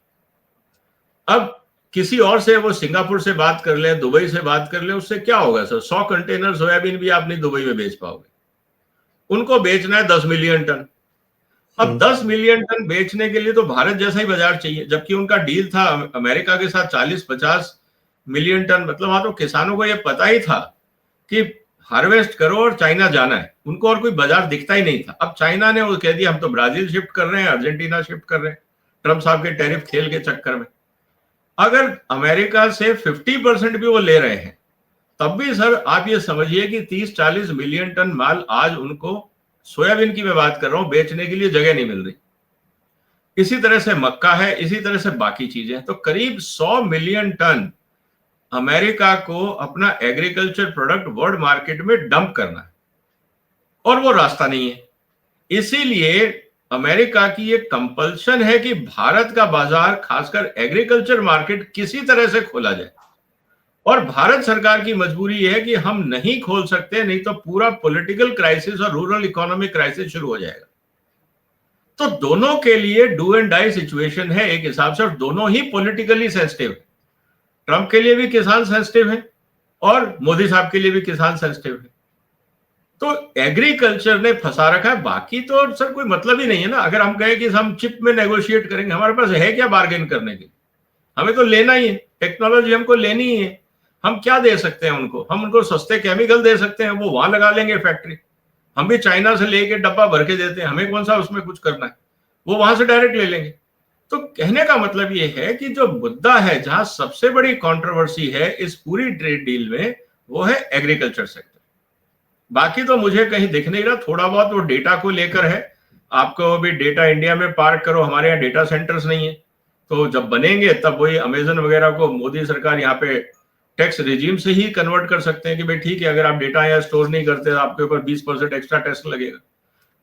अब किसी और से, वो सिंगापुर से बात कर ले, दुबई से बात कर ले, उससे क्या होगा सर? 100 कंटेनर सोयाबीन भी आप नहीं दुबई में बेच पाओगे। उनको बेचना है 10 मिलियन टन। अब 10 मिलियन टन बेचने के लिए तो भारत जैसा ही बाजार चाहिए, जबकि उनका डील था अमेरिका के साथ 40-50 मिलियन टन। मतलब वहां तो किसानों को यह पता ही था कि हार्वेस्ट करो और चाइना जाना है, उनको और कोई बाजार दिखता ही नहीं था। अब चाइना ने वो कह दिया हम तो ब्राजील शिफ्ट कर रहे हैं, अर्जेंटीना शिफ्ट कर रहे हैं, ट्रंप साहब के टैरिफ खेल के चक्कर में। अगर अमेरिका से 50% भी वो ले रहे हैं, तब भी सर आप ये समझिए कि 30-40 मिलियन टन माल आज उनको, सोयाबीन की मैं बात कर रहा हूं, बेचने के लिए जगह नहीं मिल रही। इसी तरह से मक्का है, इसी तरह से बाकी चीजें। तो करीब 100 मिलियन टन अमेरिका को अपना एग्रीकल्चर प्रोडक्ट वर्ल्ड मार्केट में डंप करना है, और वो रास्ता नहीं है। इसीलिए अमेरिका की ये कंपल्शन है कि भारत का बाजार, खासकर एग्रीकल्चर मार्केट, किसी तरह से खोला जाए। और भारत सरकार की मजबूरी है कि हम नहीं खोल सकते, नहीं तो पूरा पॉलिटिकल क्राइसिस और रूरल इकोनॉमिक क्राइसिस शुरू हो जाएगा। तो दोनों के लिए डू एंड डाई सिचुएशन है एक हिसाब से, और दोनों ही पॉलिटिकली सेंसिटिव है। ट्रंप के लिए भी किसान सेंसिटिव है और मोदी साहब के लिए भी किसान सेंसिटिव है। तो एग्रीकल्चर ने फंसा रखा है। बाकी तो सर कोई मतलब ही नहीं है ना। अगर हम कहें कि हम चिप में नेगोशिएट करेंगे, हमारे पास है क्या बार्गेन करने के लिए? हमें तो लेना ही है, टेक्नोलॉजी हमको लेनी ही है। हम क्या दे सकते हैं उनको? हम उनको सस्ते केमिकल दे सकते हैं, वो वहां लगा लेंगे फैक्ट्री। हम भी चाइना से लेके डब्बा भर के देते हैं, हमें कौन सा उसमें कुछ करना है, वो वहां से डायरेक्ट ले लेंगे। तो कहने का मतलब ये है कि जो मुद्दा है, जहां सबसे बड़ी कंट्रोवर्सी है इस पूरी ट्रेड डील में, वो है एग्रीकल्चर सेक्टर। बाकी तो मुझे कहीं दिख नहीं रहा। थोड़ा बहुत वो डेटा को लेकर है, आपको भी डेटा इंडिया में पार्क करो, हमारे यहाँ डेटा सेंटर्स नहीं है, तो जब बनेंगे तब वही अमेजन वगैरह को मोदी सरकार यहाँ पे टैक्स रिजीम से ही कन्वर्ट कर सकते हैं कि भाई ठीक है, अगर आप डेटा यहाँ स्टोर नहीं करते तो आपके ऊपर 20% एक्स्ट्रा टैक्स लगेगा।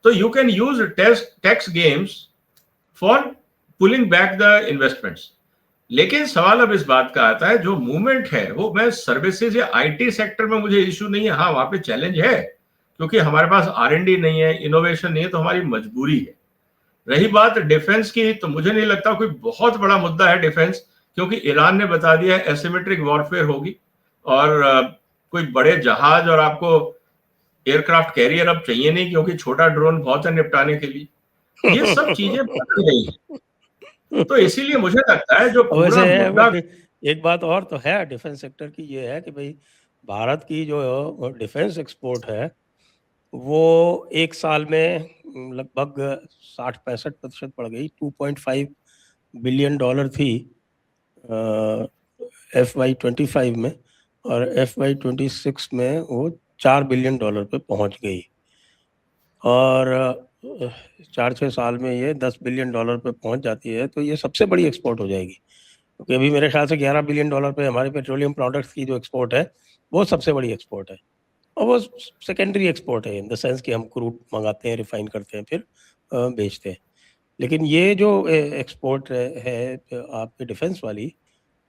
तो you can use tax games for pulling back the investments. लेकिन सवाल अब इस बात का आता है, जो मूवमेंट है वो, मैं सर्विसेज या आईटी सेक्टर में मुझे इश्यू नहीं है। हाँ, वहां पे चैलेंज है, क्योंकि हमारे पास R&D नहीं है, इनोवेशन नहीं है, तो हमारी मजबूरी है। रही बात डिफेंस की, तो मुझे नहीं लगता कोई बहुत बड़ा मुद्दा है डिफेंस, क्योंकि ईरान ने बता दिया है एसिमेट्रिक वॉरफेयर होगी, और कोई बड़े जहाज और आपको एयरक्राफ्ट कैरियर अब चाहिए नहीं, क्योंकि छोटा ड्रोन बहुत है निपटाने के लिए। ये सब चीजें बदल गई हैं। तो इसीलिए मुझे लगता है जो पूरा मुद्दा, एक बात और तो है डिफेंस सेक्टर की, ये है कि भाई भारत की जो डिफेंस एक्सपोर्ट है वो एक साल में लगभग 60-65% बढ़ गई। $2.5 बिलियन थी FY25 में, और FY26 में वो $4 बिलियन पे पहुंच गई, और 4-6 साल में ये $10 बिलियन पे पहुंच जाती है, तो ये सबसे बड़ी एक्सपोर्ट हो जाएगी। क्योंकि अभी मेरे ख्याल से $11 बिलियन पे हमारे पेट्रोलियम प्रोडक्ट्स की जो एक्सपोर्ट है वो सबसे बड़ी एक्सपोर्ट है, और वो सेकेंडरी एक्सपोर्ट है इन द सेंस कि हम क्रूड मंगाते हैं, रिफाइन करते हैं, फिर बेचते हैं। लेकिन ये जो एक्सपोर्ट है आपके डिफेंस वाली,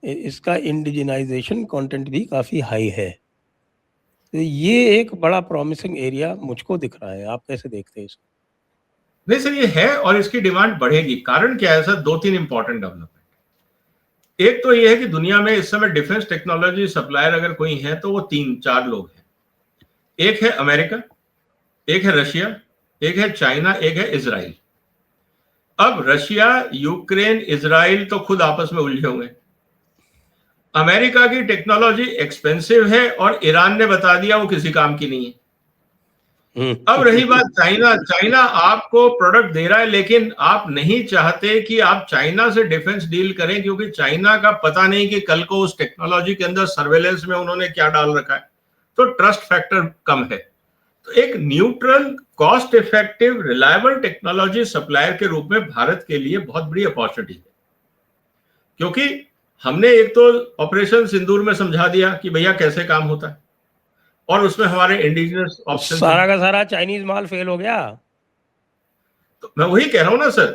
इसका इंडिजिनाइजेशन कंटेंट भी काफ़ी हाई है। तो ये एक बड़ा प्रॉमिसिंग एरिया मुझको दिख रहा है। आप कैसे देखते हैं इसको? नहीं सर, ये है और इसकी डिमांड बढ़ेगी। कारण क्या है सर? 2-3 important development. एक तो ये है कि दुनिया में इस समय डिफेंस टेक्नोलॉजी सप्लायर अगर कोई है तो वो 3-4 लोग हैं। एक है अमेरिका, एक है रशिया, एक है चाइना, एक है इजराइल। अब रशिया, यूक्रेन, इजराइल तो खुद आपस में उलझे हुए हैं। अमेरिका की टेक्नोलॉजी एक्सपेंसिव है और ईरान ने बता दिया वो किसी काम की नहीं है। अब रही बात चाइना, चाइना आपको प्रोडक्ट दे रहा है, लेकिन आप नहीं चाहते कि आप चाइना से डिफेंस डील करें, क्योंकि चाइना का पता नहीं कि कल को उस टेक्नोलॉजी के अंदर सर्वेलेंस में उन्होंने क्या डाल रखा है, तो ट्रस्ट फैक्टर कम है। तो एक neutral, cost effective, reliable technology supplier के रूप में भारत के लिए बहुत बड़ी अपॉर्चुनिटी है, क्योंकि हमने एक तो ऑपरेशन सिंदूर में समझा दिया कि भैया कैसे काम होता है, और उसमें हमारे इंडिजिनस ऑप्शन सारा का सारा चाइनीज माल फेल हो गया। तो मैं वही कह रहा हूं ना सर,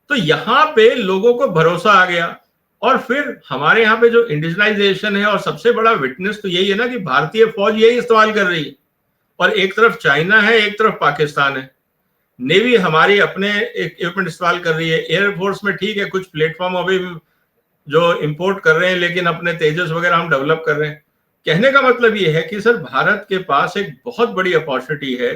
तो यहां पे लोगों को भरोसा आ गया, और फिर हमारे यहाँ पे जो इंडिजिनाइजेशन है, और सबसे बड़ा विटनेस तो यही है ना कि भारतीय फौज यही इस्तेमाल कर रही है, और एक तरफ चाइना है, एक तरफ पाकिस्तान है। नेवी हमारी अपने इक्विपमेंट इस्तेमाल कर रही है, एयरफोर्स में ठीक है कुछ प्लेटफॉर्म अभी जो इंपोर्ट कर रहे हैं, लेकिन अपने तेजस वगैरह हम डेवलप कर रहे हैं। कहने का मतलब ये है कि सर भारत के पास एक बहुत बड़ी अपॉर्चुनिटी है,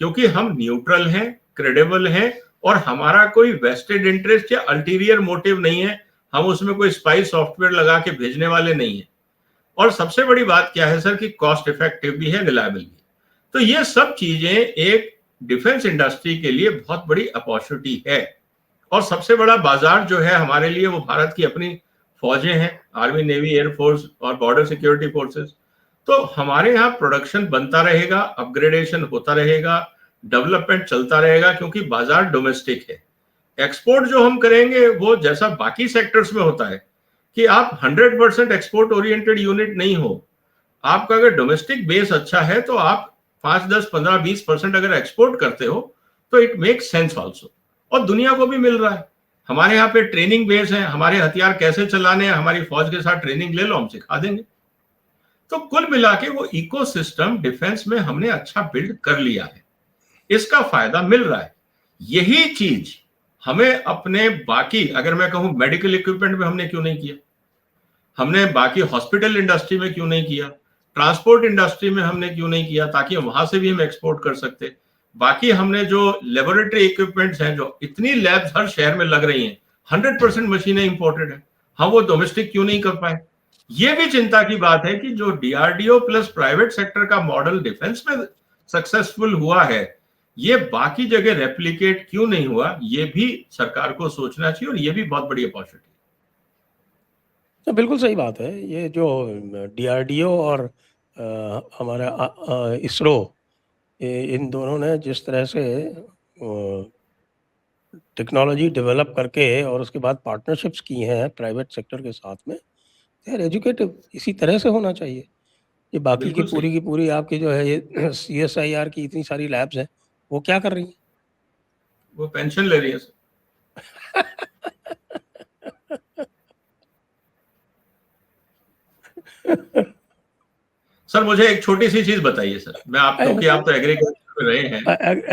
क्योंकि हम न्यूट्रल हैं, क्रेडिबल हैं, और हमारा कोई वेस्टेड इंटरेस्ट या अल्टीरियर मोटिव नहीं है। हम उसमें कोई स्पाई सॉफ्टवेयर लगा के भेजने वाले नहीं है। और सबसे बड़ी बात क्या है सर कि कॉस्ट इफेक्टिव भी है, रिलायबल भी। तो ये सब चीजें एक डिफेंस इंडस्ट्री के लिए बहुत बड़ी अपॉर्चुनिटी है। और सबसे बड़ा बाजार जो है हमारे लिए वो भारत की अपनी फौजें हैं, आर्मी, नेवी, एयरफोर्स और बॉर्डर सिक्योरिटी फोर्सेस। तो हमारे यहाँ प्रोडक्शन बनता रहेगा, अपग्रेडेशन होता रहेगा, डेवलपमेंट चलता रहेगा, क्योंकि बाजार डोमेस्टिक है। एक्सपोर्ट जो हम करेंगे वो जैसा बाकी सेक्टर्स में होता है कि आप 100% एक्सपोर्ट ओरिएंटेड यूनिट नहीं हो। आपका अगर डोमेस्टिक बेस अच्छा है तो आप 5, 10, 15, 20% अगर एक्सपोर्ट करते हो तो इट मेक सेंस ऑल्सो, और दुनिया को भी मिल रहा है। हमारे यहाँ पे ट्रेनिंग बेस है, हमारे हथियार कैसे चलाने हैं, हमारी फौज के साथ ट्रेनिंग ले लो, हम सिखा देंगे। तो कुल मिला के वो इकोसिस्टम डिफेंस में हमने अच्छा बिल्ड कर लिया है, इसका फायदा मिल रहा है। यही चीज हमें अपने बाकी, अगर मैं कहूं मेडिकल इक्विपमेंट में हमने क्यों नहीं किया, हमने बाकी हॉस्पिटल इंडस्ट्री में क्यों नहीं किया, ट्रांसपोर्ट इंडस्ट्री में हमने क्यों नहीं किया, ताकि वहां से भी हम एक्सपोर्ट कर सकते। बाकी हमने जो लेबोरेटरी इक्विपमेंट्स हैं, जो इतनी लैब्स हर शहर में लग रही हैं, 100% मशीनें इंपोर्टेड है, हम वो डोमेस्टिक क्यों नहीं कर पाए। ये भी चिंता की बात है कि जो डीआरडीओ प्लस प्राइवेट सेक्टर का मॉडल डिफेंस में सक्सेसफुल हुआ है, ये बाकी जगह रेप्लिकेट क्यों नहीं हुआ, ये भी सरकार को सोचना चाहिए, और ये भी बहुत बड़ी अपॉर्चुनिटी। तो बिल्कुल सही बात है। ये जो डीआरडीओ और हमारा इसरो, इन दोनों ने जिस तरह से टेक्नोलॉजी डेवलप करके और उसके बाद पार्टनरशिप्स की हैं प्राइवेट सेक्टर के साथ में, दे आर एजुकेटिव। इसी तरह से होना चाहिए। ये बाकी बिल्कुल सही। की पूरी आपकी जो है ये सीएसआईआर की इतनी सारी लैब्स हैं, वो क्या कर रही हैं? वो पेंशन ले रही है सर। सर मुझे एक छोटी सी चीज बताइए सर, मैं आप, क्योंकि आप तो एग्रीकल्चर में रहे हैं,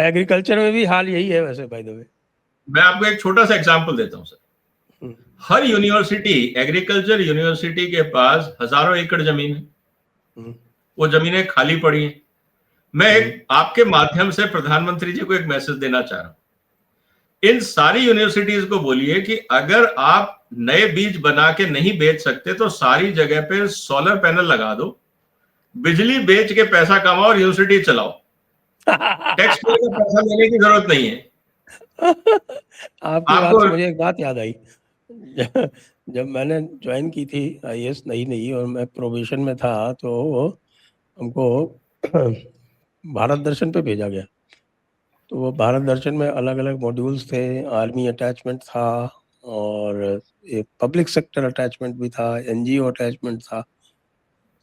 एग्रीकल्चर में भी हाल यही है वैसे, बाय द वे। मैं आपको एक छोटा सा एग्जांपल देता हूं सर। हर यूनिवर्सिटी, एग्रीकल्चर यूनिवर्सिटी के पास हजारों एकड़ जमीन है, वो जमीनें खाली पड़ी हैं। मैं एक आपके माध्यम से प्रधानमंत्री जी को एक मैसेज देना चाह रहा हूं। इन सारी यूनिवर्सिटीज को बोलिए कि अगर आप नए बीज बना के नहीं बेच सकते तो सारी जगह पे सोलर पैनल लगा दो, बिजली बेच के पैसा कमाओ और यूनिवर्सिटी चलाओ। टैक्स पेयर का पैसा लेने की जरूरत नहीं है। आपकी बात से मुझे एक बात याद आई। जब मैंने ज्वाइन की थी आईएएस नई और मैं प्रोबेशन में था, तो हमको भारत दर्शन पे भेजा गया। तो वो भारत दर्शन में अलग अलग मॉड्यूल्स थे, आर्मी अटैचमेंट था, और एक पब्लिक सेक्टर अटैचमेंट भी था, एनजीओ अटैचमेंट था।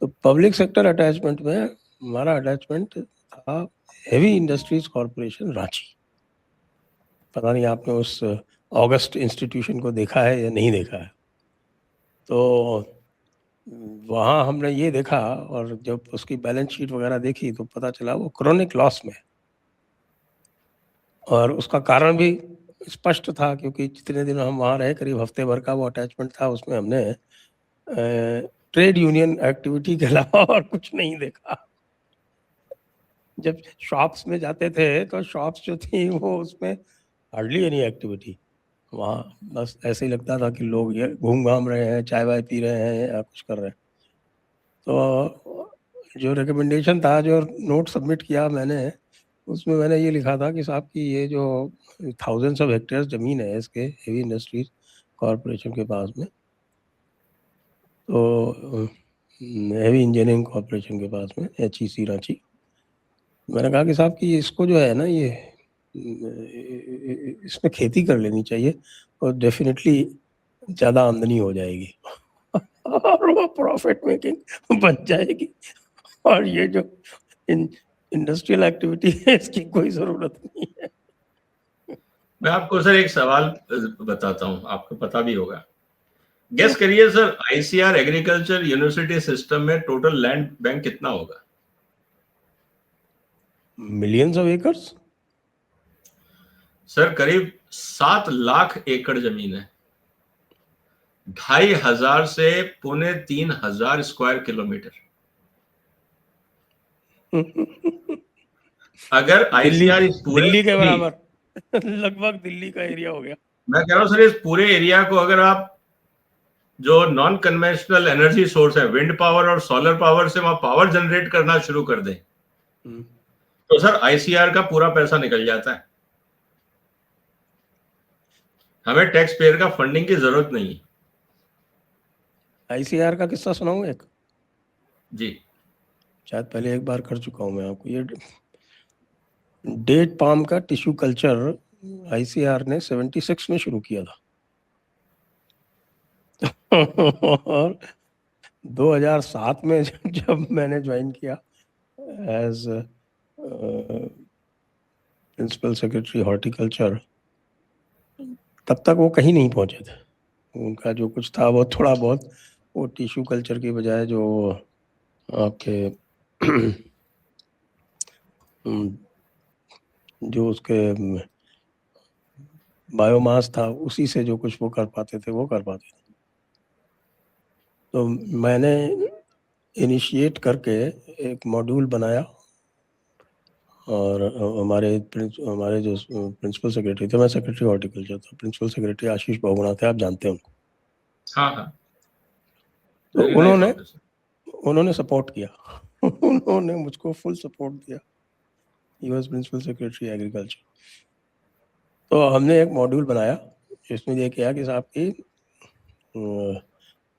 तो पब्लिक सेक्टर अटैचमेंट में हमारा अटैचमेंट था हेवी इंडस्ट्रीज कॉरपोरेशन रांची। पता नहीं आपने उस ऑगस्ट इंस्टीट्यूशन को देखा है या नहीं देखा है। तो वहाँ हमने ये देखा, और जब उसकी बैलेंस शीट वगैरह देखी तो पता चला वो क्रोनिक लॉस में। और उसका कारण भी स्पष्ट था, क्योंकि जितने दिन हम वहाँ रहे, करीब हफ्ते भर का वो अटैचमेंट था, उसमें हमने ट्रेड यूनियन एक्टिविटी के अलावा और कुछ नहीं देखा। जब शॉप्स में जाते थे तो शॉप्स जो थी वो उसमें हार्डली एनी एक्टिविटी। वहाँ बस ऐसे ही लगता था कि लोग ये घूम घाम रहे हैं, चाय वाय पी रहे हैं या कुछ कर रहे हैं। तो जो रिकमेंडेशन था, जो नोट सबमिट किया मैंने, उसमें मैंने ये लिखा था कि साहब की ये जो थाउजेंड्स ऑफ हेक्टेयर्स ज़मीन है इसके हेवी इंडस्ट्रीज कॉरपोरेशन के पास में, तो हेवी इंजीनियरिंग कॉरपोरेशन के पास में, HEC रांची। मैंने कहा कि साहब कि इसको जो है ना, ये इसमें खेती कर लेनी चाहिए और डेफिनेटली ज़्यादा आमदनी हो जाएगी और वो प्रॉफिट मेकिंग बन जाएगी। और ये जो इंडस्ट्रियल एक्टिविटी है इसकी कोई ज़रूरत नहीं है। मैं आपको सर एक सवाल बताता हूँ, आपको पता भी होगा। गेस करिए sir, ICAR agriculture university system में टोटल लैंड बैंक कितना होगा? Millions of acres. सर करीब 7 लाख एकड़ जमीन है, 2,500 से 3,500 स्क्वायर किलोमीटर। अगर दिल्ली, ICAR इस पूरे दिल्ली के बराबर लगभग दिल्ली का एरिया हो गया। मैं कह रहा हूं सर, इस पूरे एरिया को अगर आप जो नॉन कन्वेंशनल एनर्जी सोर्स है, विंड पावर और सोलर पावर से वहां पावर जनरेट करना शुरू कर दें, तो सर ICAR का पूरा पैसा निकल जाता है। हमें टैक्स पेयर का फंडिंग की जरूरत नहीं है। ICAR का किस्सा सुनाऊं एक? जी। शायद पहले एक बार कर चुका हूं मैं आपको। ये डेट पाम का टिश्यू कल्चर ICAR ने 76 में शुरू किया था और 2007 में जब मैंने ज्वाइन किया एज प्रिंसिपल सेक्रेटरी हॉर्टिकल्चर, तब तक वो कहीं नहीं पहुंचे थे। उनका जो कुछ था वो थोड़ा बहुत, वो टिश्यू कल्चर की बजाय जो आपके जो उसके बायोमास था, उसी से जो कुछ वो कर पाते थे वो कर पाते थे। तो मैंने इनिशिएट करके एक मॉड्यूल बनाया, और हमारे जो प्रिंसिपल सेक्रेटरी थे, मैं सेक्रेटरी हॉर्टिकल्चर था, प्रिंसिपल सेक्रेटरी आशीष बहुगुणा थे, आप जानते हैं उनको। हाँ हाँ, तो वेरी नाइस ऑफिसर। उन्होंने सपोर्ट किया उन्होंने मुझको फुल सपोर्ट दिया। He was principal secretary agriculture. तो हमने एक मॉड्यूल बनाया जिसमें ये किया कि साहब की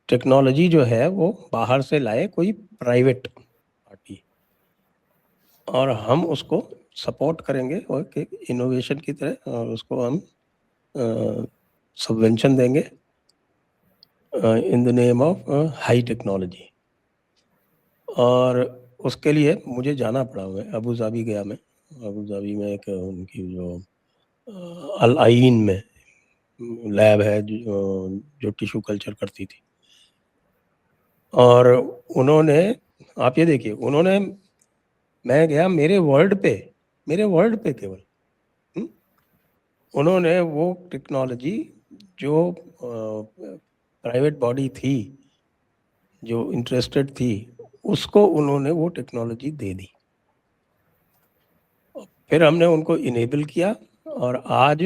टेक्नोलॉजी जो है वो बाहर से लाए कोई प्राइवेट पार्टी, और हम उसको सपोर्ट करेंगे और इनोवेशन की तरह, और उसको हम सबवेंशन देंगे in the name of high technology. और उसके लिए मुझे जाना पड़ा। मैं अबू धाबी गया। मैं अबू धाबी में एक उनकी जो अल आइन में लैब है जो टिश्यू कल्चर करती थी, और उन्होंने, आप ये देखिए, उन्होंने, मैं गया मेरे वर्ड पे केवल उन्होंने वो टेक्नोलॉजी जो प्राइवेट बॉडी थी जो इंटरेस्टेड थी, उसको उन्होंने वो टेक्नोलॉजी दे दी। फिर हमने उनको इनेबल किया, और आज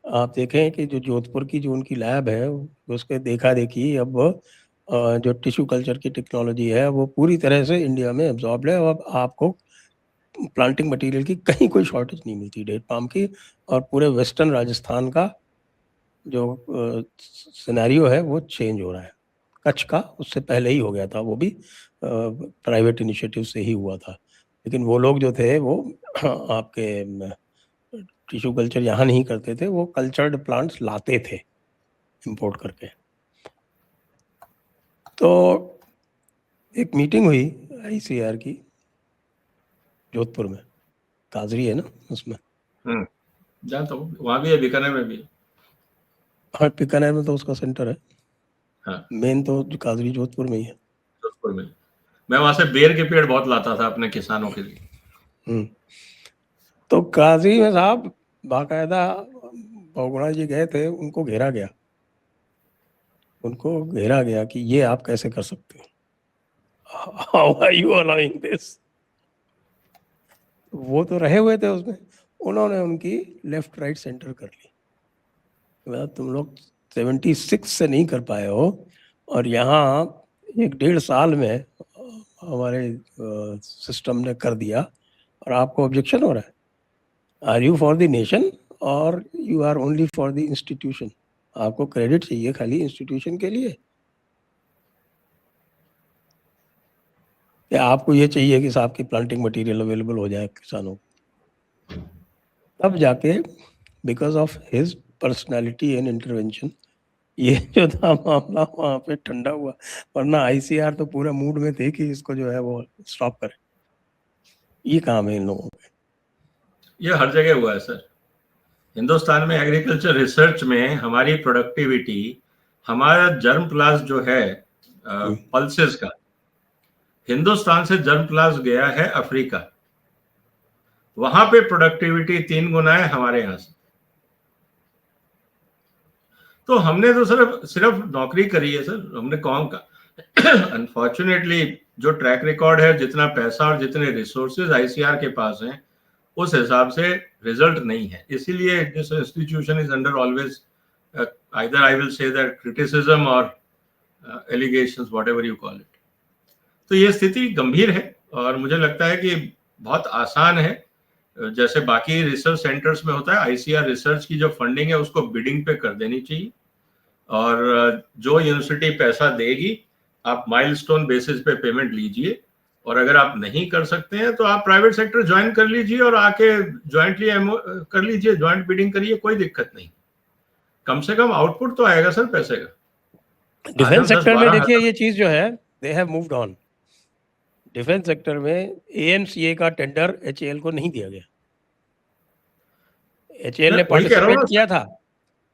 आप देखें कि जो जोधपुर की जो उनकी लैब है, उसके देखा देखी अब जो टिश्यू कल्चर की टेक्नोलॉजी है वो पूरी तरह से इंडिया में एब्जॉर्ब्ड है। और आपको प्लांटिंग मटेरियल की कहीं कोई शॉर्टेज नहीं मिलती डेट पाम की। और पूरे वेस्टर्न राजस्थान का जो सिनेरियो है वो चेंज हो रहा है। कच्छ का उससे पहले ही हो गया था, वो भी प्राइवेट इनिशिएटिव से ही हुआ था। लेकिन वो लोग जो थे वो आपके टिश्यू कल्चर यहाँ नहीं करते थे, वो कल्चर्ड प्लांट्स लाते थे इंपोर्ट करके। तो एक मीटिंग हुई ICAR की जोधपुर में, काजरी है ना उसमें। जानता हूँ, वहाँ भी है, बीकानेर में भी है। हाँ, बीकानेर में तो उसका सेंटर है। हाँ, मेन तो काजरी जोधपुर में ही है। जोधपुर में। मैं वहां से बेर के पेड़ बहुत लाता था अपने किसानों के लिए। तो काजी में साहब बाकायदा बहुगुणा जी गए थे, उनको घेरा गया, उनको घेरा गया कि ये आप कैसे कर सकते हो, how are you allowing this. वो तो रहे हुए थे उसमें, उन्होंने उनकी लेफ्ट राइट सेंटर कर ली। मतलब तुम लोग 76 से नहीं कर पाए हो, और यहाँ 1-1.5 साल में हमारे सिस्टम ने कर दिया, और आपको ऑब्जेक्शन हो रहा है। Are you for the nation और you are only for the institution? आपको क्रेडिट चाहिए खाली इंस्टीट्यूशन के लिए, या आपको ये चाहिए कि साहब की प्लांटिंग मटेरियल अवेलेबल हो जाए किसानों को? तब जाके because of his personality and intervention ये जो था मामला वहाँ पे ठंडा हुआ, वरना ICAR तो पूरा मूड में थे कि इसको जो है वो स्टॉप करे। ये काम है इन लोगों का। ये हर जगह हुआ है सर। हिंदुस्तान में एग्रीकल्चर रिसर्च में हमारी प्रोडक्टिविटी, हमारा जर्म प्लास जो है पल्सेस का, हिंदुस्तान से जर्म प्लास गया है अफ्रीका, वहां पे प्रोडक्टिविटी 3 गुना है हमारे यहाँ से। तो हमने तो सिर्फ नौकरी करी है सर, हमने कौन का अनफॉर्चुनेटली जो ट्रैक रिकॉर्ड है, जितना पैसा और जितने रिसोर्सेज ICAR के पास हैं, उस हिसाब से रिजल्ट नहीं है। इसीलिए this institution is under always either I will say that criticism or allegations, whatever you call it. तो ये स्थिति गंभीर है, और मुझे लगता है कि बहुत आसान है, जैसे बाकी रिसर्च सेंटर्स में होता है। ICAR रिसर्च की जो फंडिंग है उसको बिडिंग पे कर देनी चाहिए, और जो यूनिवर्सिटी पैसा देगी आप माइलस्टोन बेसिस पे पेमेंट लीजिए, और अगर आप नहीं कर सकते हैं तो आप प्राइवेट सेक्टर ज्वाइन कर लीजिए और आके ज्वाइंटली कर लीजिए, ज्वाइंट बिडिंग करिए, कोई दिक्कत नहीं। कम से कम आउटपुट तो आएगा सर पैसे का। डिफेंस सेक्टर में देखिए ये चीज जो है, they have moved on. Defence sector में AMCA का टेंडर HAL को नहीं दिया गया। HAL ने पार्टिसिपेट किया था,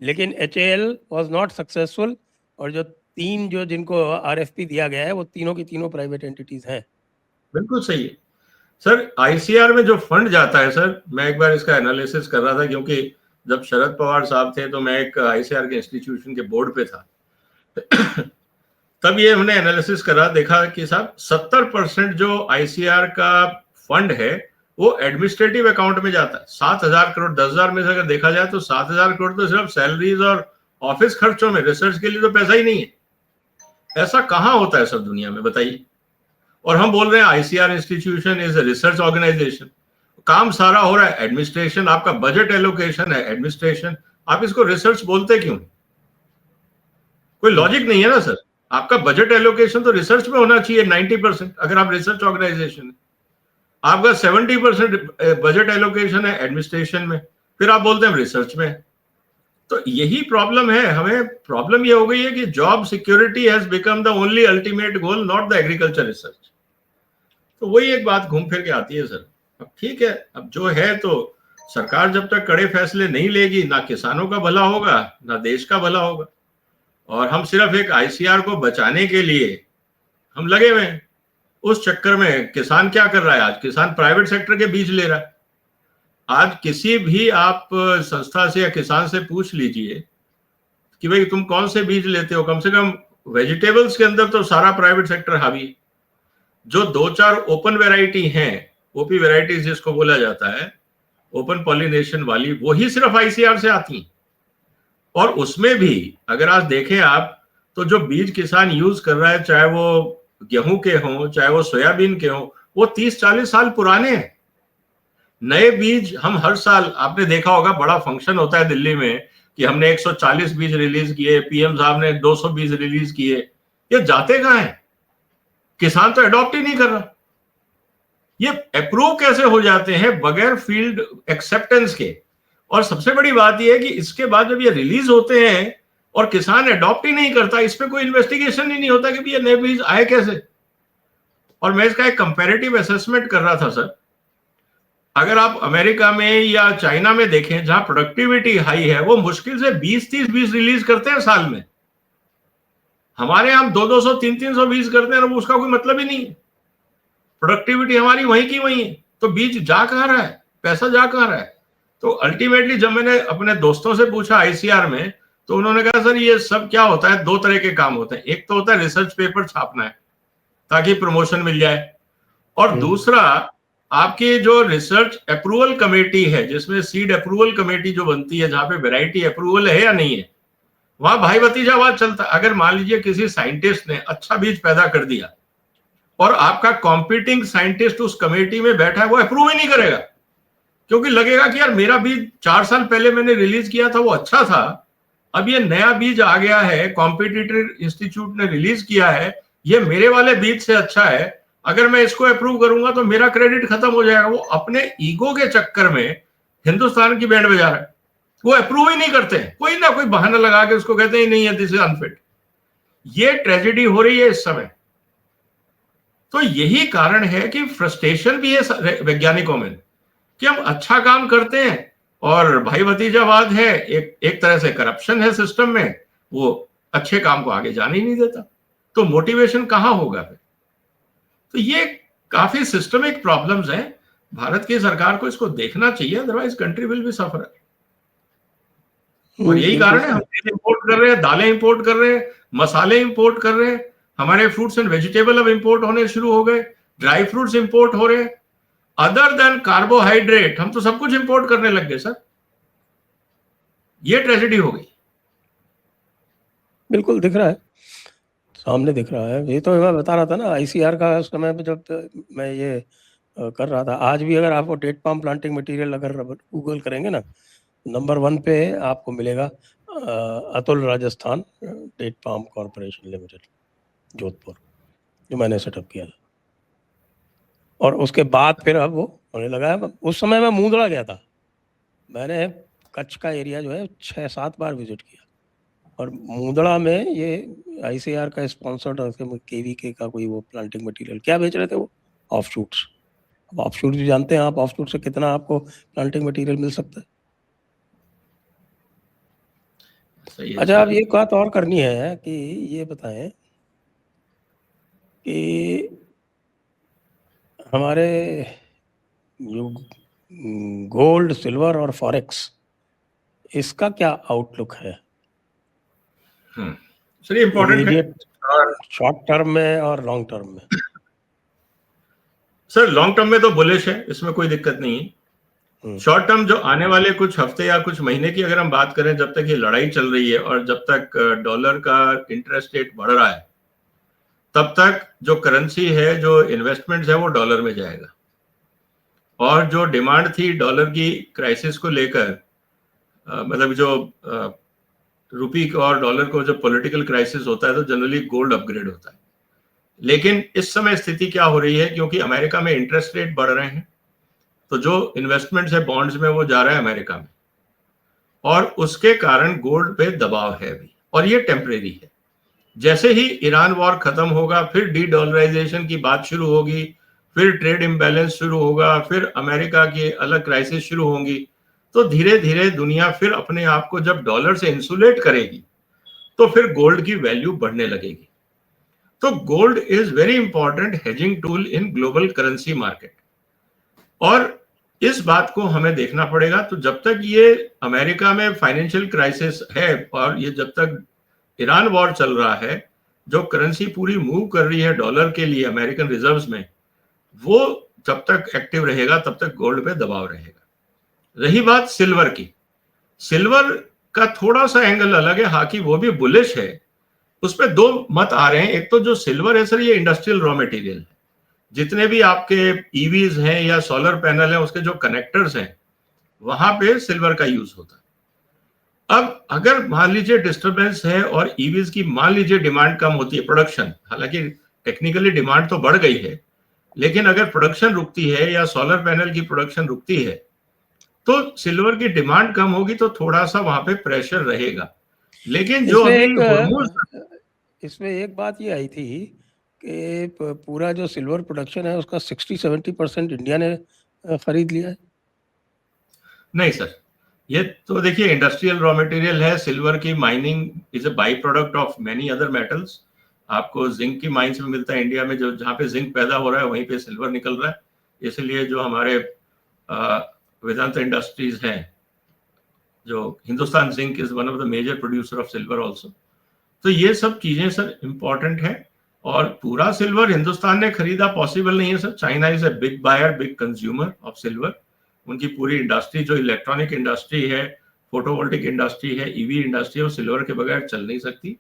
लेकिन HAL वाज नॉट सक्सेसफुल, और जो जिनको RFP दिया गया है वो तीनों की तीनों प्राइवेट एंटिटीज हैं। बिल्कुल सही है सर। ICAR में जो फंड जाता है सर, मैं एक बार इसका एनालिसिस कर रहा था, क्योंकि जब शरद पवार साहब थे तो मैं एक ICAR के इंस्टीट्यूशन के बोर्ड पे था तब ये हमने एनालिसिस करा, देखा कि साहब 70% जो ICAR का फंड है वो एडमिनिस्ट्रेटिव अकाउंट में जाता है। 7,000 करोड़, 10,000 में से अगर देखा जाए तो 7,000 करोड़ तो सिर्फ सैलरीज और ऑफिस खर्चों में, रिसर्च के लिए तो पैसा ही नहीं है। ऐसा कहाँ होता है सर दुनिया में, बताइए। और हम बोल रहे हैं ICAR institution is a research organisation, काम सारा हो रहा है एडमिनिस्ट्रेशन, आपका बजट एलोकेशन है एडमिनिस्ट्रेशन, आप इसको रिसर्च बोलते क्यों? कोई लॉजिक नहीं है ना सर। आपका बजट एलोकेशन तो रिसर्च में होना चाहिए 90%, अगर आप रिसर्च ऑर्गेनाइजेशन है। आपका 70% बजट एलोकेशन है एडमिनिस्ट्रेशन में, फिर आप बोलते हैं रिसर्च में। तो यही प्रॉब्लम है। हमें प्रॉब्लम ये हो गई है कि job security has become the only ultimate goal, not the agriculture research. तो वही एक बात घूम फिर के आती है सर। अब ठीक है, अब जो है तो सरकार जब तक कड़े फैसले नहीं लेगी, ना किसानों का भला होगा ना देश का भला होगा। और हम सिर्फ एक ICAR को बचाने के लिए हम लगे हुए हैं। उस चक्कर में किसान क्या कर रहा है, आज किसान प्राइवेट सेक्टर के बीज ले रहा है। आज किसी भी आप संस्था से या किसान से पूछ लीजिए कि भाई तुम कौन से बीज लेते हो, कम से कम वेजिटेबल्स के अंदर तो सारा प्राइवेट सेक्टर हावी है। जो 2-4 ओपन वैरायटी हैं, OP वैरायटीज जिसको बोला जाता है, ओपन पॉलिनेशन वाली, वही सिर्फ ICAR से आती हैं। और उसमें भी अगर आज देखें आप, तो जो बीज किसान यूज कर रहा है, चाहे वो गेहूं के हों चाहे वो सोयाबीन के हों, वो 30-40 साल पुराने हैं। नए बीज हम हर साल, आपने देखा होगा बड़ा फंक्शन होता है दिल्ली में कि हमने 140 बीज रिलीज किए, PM साहब ने 200 बीज रिलीज किए। ये जाते कहाँ हैं? किसान तो अडॉप्ट ही नहीं कर रहा। ये अप्रूव कैसे हो जाते हैं बगैर फील्ड एक्सेप्टेंस के? और सबसे बड़ी बात यह है कि इसके बाद जब ये रिलीज होते हैं और किसान अडॉप्ट ही नहीं करता, इस पे कोई इन्वेस्टिगेशन ही नहीं होता कि ये नए बीज आए कैसे। और मैं इसका एक कंपैरेटिव असेसमेंट कर रहा था सर, अगर आप अमेरिका में या चाइना में देखें जहां प्रोडक्टिविटी हाई है, वो मुश्किल से 20-30 बीज रिलीज करते हैं साल में। हमारे यहाँ 200, 300 बीज करते हैं, उसका कोई मतलब ही नहीं है। प्रोडक्टिविटी हमारी वहीं की वहीं है, तो बीज जा कहां रहा है, पैसा जा कहां रहा है। तो अल्टीमेटली जब मैंने अपने दोस्तों से पूछा आईसीआर में, तो उन्होंने कहा सर ये सब क्या होता है, दो तरह के काम होते हैं। एक तो होता है रिसर्च पेपर छापना है ताकि प्रमोशन मिल जाए, और दूसरा आपकी जो रिसर्च अप्रूवल कमेटी है, जिसमें सीड अप्रूवल कमेटी जो बनती है, जहां पे वैरायटी अप्रूवल है या नहीं है, वहां भाई भतीजावाद चलता है। अगर मान लीजिए किसी साइंटिस्ट ने अच्छा बीज पैदा कर दिया और आपका कॉम्पिटिंग साइंटिस्ट उस कमेटी में बैठा है, वो अप्रूव ही नहीं करेगा, क्योंकि लगेगा कि यार मेरा बीज 4 साल पहले मैंने रिलीज किया था, वो अच्छा था, अब ये नया बीज आ गया है, कॉम्पिटिटिव इंस्टीट्यूट ने रिलीज किया है, ये मेरे वाले बीज से अच्छा है, अगर मैं इसको अप्रूव करूंगा तो मेरा क्रेडिट खत्म हो जाएगा। वो अपने ईगो के चक्कर में हिंदुस्तान की बैंड बजा रहा है, वो अप्रूव ही नहीं करते, कोई ना कोई बहाना लगा के उसको कहते हैं नहीं है, दिस इज अनफिट। ये ट्रेजेडी हो रही है इस समय। तो यही कारण है कि फ्रस्ट्रेशन भी है वैज्ञानिकों में कि हम अच्छा काम करते हैं और भाई भतीजावाद है, एक तरह से करप्शन है सिस्टम में, वो अच्छे काम को आगे जाने ही नहीं देता। तो मोटिवेशन कहां होगा फिर? तो ये काफी सिस्टमिक प्रॉब्लम्स हैं, भारत की सरकार को इसको देखना चाहिए, अदरवाइज कंट्री विल बी सफर। और यही कारण है हम तेल इंपोर्ट कर रहे हैं, दालें इंपोर्ट कर रहे हैं, मसाले इंपोर्ट कर रहे हैं, हमारे फ्रूट्स एंड वेजिटेबल अब इंपोर्ट होने शुरू हो गए, ड्राई फ्रूट्स इंपोर्ट हो रहे हैं, अदर देन कार्बोहाइड्रेट हम तो सब कुछ इंपोर्ट करने लग गए सर। ये ट्रेजेडी हो गई। बिल्कुल दिख रहा है, सामने दिख रहा है। ये तो मैं बता रहा था ना आईसीआर का, उस समय पे जब मैं ये कर रहा था। आज भी अगर आपको डेट पाम प्लांटिंग मटेरियल अगर गूगल करेंगे ना, नंबर 1 पे आपको मिलेगा Atul Rajasthan date palm corporation limited Jodhpur, जो मैंने सेटअप किया था। और उसके बाद फिर अब वो होने लगा है। उस समय मैं मूंदड़ा गया था, मैंने कच्छ का एरिया जो है 6-7 बार विजिट किया, और मूंदड़ा में ये आईसीआर का स्पॉन्सर्ड केवीके का कोई वो प्लांटिंग मटेरियल क्या बेच रहे थे, वो ऑफशूट्स। अब ऑफशूट भी जानते हैं आप, ऑफशूट से कितना आपको प्लांटिंग मटेरियल मिल सकता है। अच्छा, अब एक बात और करनी है कि ये बताएं कि हमारे जो गोल्ड, सिल्वर और फॉरेक्स, इसका क्या आउटलुक है? सर इम्पोर्टेंट है, शॉर्ट टर्म में और लॉन्ग टर्म में। सर लॉन्ग टर्म में तो बुलिश है, इसमें कोई दिक्कत नहीं है। शॉर्ट टर्म जो आने वाले कुछ हफ्ते या कुछ महीने की अगर हम बात करें, जब तक ये लड़ाई चल रही है और जब तक डॉलर का इंटरेस्ट रेट बढ़ रहा है, तब तक जो करेंसी है, जो इन्वेस्टमेंट्स है, वो डॉलर में जाएगा। और जो डिमांड थी डॉलर की क्राइसिस को लेकर, मतलब जो रुपी और डॉलर को जब पॉलिटिकल क्राइसिस होता है तो जनरली गोल्ड अपग्रेड होता है। लेकिन इस समय स्थिति क्या हो रही है, क्योंकि अमेरिका में इंटरेस्ट रेट बढ़ रहे हैं, तो जो इन्वेस्टमेंट्स है बॉन्ड्स में वो जा रहा है अमेरिका में, और उसके कारण गोल्ड पे दबाव है भी, और ये टेम्परेरी है। जैसे ही ईरान वॉर खत्म होगा, फिर डी डॉलराइजेशन की बात शुरू होगी, फिर ट्रेड इम्बैलेंस शुरू होगा, फिर अमेरिका की अलग क्राइसिस शुरू होंगी, तो धीरे धीरे दुनिया फिर अपने आप को जब डॉलर से इंसुलेट करेगी, तो फिर गोल्ड की वैल्यू बढ़ने लगेगी। तो gold is very important hedging tool in global currency market, और इस बात को हमें देखना पड़ेगा। तो जब तक ये अमेरिका में फाइनेंशियल क्राइसिस है और ये जब तक ईरान वॉर चल रहा है, जो करेंसी पूरी मूव कर रही है डॉलर के लिए अमेरिकन रिजर्व्स में, वो जब तक एक्टिव रहेगा तब तक गोल्ड पे दबाव रहेगा। रही बात सिल्वर की, सिल्वर का थोड़ा सा एंगल अलग है, हालांकि वो भी बुलिश है। उस पर 2 मत आ रहे हैं। एक तो जो सिल्वर है सर, ये इंडस्ट्रियल रॉ मटेरियल है, जितने भी आपके ईवीज हैं या सोलर पैनल हैं, उसके जो कनेक्टर्स हैं, वहां पे सिल्वर का यूज होता है। अब अगर मान लीजिए डिस्टरबेंस है और ईवीज की मान लीजिए डिमांड कम होती है, प्रोडक्शन, हालांकि टेक्निकली डिमांड तो बढ़ गई है, लेकिन अगर प्रोडक्शन रुकती है या सोलर पैनल की प्रोडक्शन रुकती है, तो सिल्वर की डिमांड कम होगी, तो थोड़ा सा वहां पे प्रेशर रहेगा। लेकिन जो इसमें अभी हुर्मुज, इसमें एक बात ये आई थी कि पूरा जो सिल्वर प्रोडक्शन है उसका 60-70% इंडिया ने खरीद लिया है। नहीं सर, ये तो देखिए इंडस्ट्रियल रॉ मटेरियल है। सिल्वर की mining is a by product of many other metals. आपको जिंक की माइंस में मिलता है इंडिया में, जो जहाँ पे जिंक पैदा हो रहा है वहीं पे सिल्वर निकल रहा है। इसलिए जो हमारे वेदांत इंडस्ट्रीज हैं, जो Hindustan zinc is one of the major producer of silver also. तो ये सब चीजें सर इम्पोर्टेंट है। और पूरा सिल्वर हिंदुस्तान ने खरीदा पॉसिबल नहीं है sir. China is a big buyer, big consumer of silver. उनकी पूरी इंडस्ट्री, जो इलेक्ट्रॉनिक इंडस्ट्री है, फोटोवोल्टिक इंडस्ट्री है, ईवी इंडस्ट्री है, वो सिल्वर के बगैर चल नहीं सकती।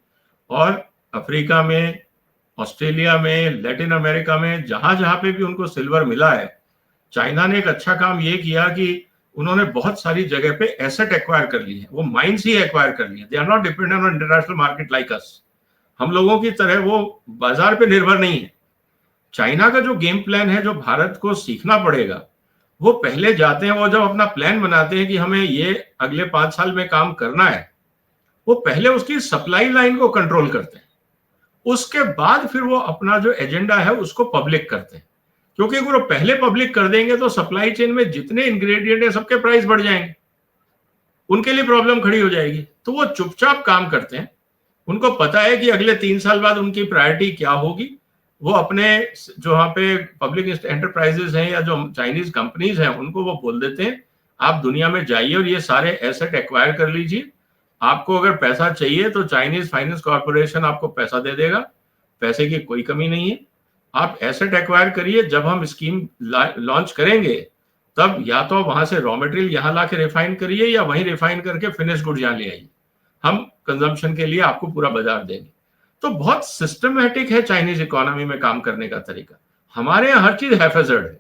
और अफ्रीका में, ऑस्ट्रेलिया में, लैटिन अमेरिका में, जहां जहां पे भी उनको सिल्वर मिला है, चाइना ने एक अच्छा काम ये किया कि उन्होंने बहुत सारी जगह पे एसेट एक्वायर कर ली है। वो माइंस ही एक्वायर कर लिए। They are not dependent on international market like us. हम लोगों की तरह वो बाजार पे निर्भर नहीं है। चाइना का जो गेम प्लान है, जो भारत को सीखना पड़ेगा, वो पहले जाते हैं, वो जब अपना प्लान बनाते हैं कि हमें ये अगले 5 साल में काम करना है, वो पहले उसकी सप्लाई लाइन को कंट्रोल करते हैं। उसके बाद फिर वो अपना जो एजेंडा है उसको पब्लिक करते हैं। क्योंकि अगर वो पहले पब्लिक कर देंगे तो सप्लाई चेन में जितने इंग्रेडिएंट है सबके प्राइस बढ़ जाएंगे, उनके लिए प्रॉब्लम खड़ी हो जाएगी। तो वो चुपचाप काम करते हैं। उनको पता है कि अगले 3 साल बाद उनकी प्रायोरिटी क्या होगी। वो अपने जो वहां पे पब्लिक एंटरप्राइजेस हैं या जो चाइनीज कंपनीज हैं, उनको वो बोल देते हैं, आप दुनिया में जाइए और ये सारे एसेट एक्वायर कर लीजिए। आपको अगर पैसा चाहिए तो चाइनीज फाइनेंस कॉर्पोरेशन आपको पैसा दे देगा, पैसे की कोई कमी नहीं है। आप एसेट एक्वायर करिए, जब हम स्कीम लॉन्च करेंगे तब या तो वहां से रॉ मटेरियल यहाँ ला के रिफाइन करिए या वहीं रिफाइन करके फिनिश गुड यहाँ ले आइए। हम कंजम्पशन के लिए आपको पूरा बाजार देंगे। तो बहुत सिस्टमेटिक है चाइनीज इकोनॉमी में काम करने का तरीका। हमारे यहाँ हर चीज हैफेजर्ड है।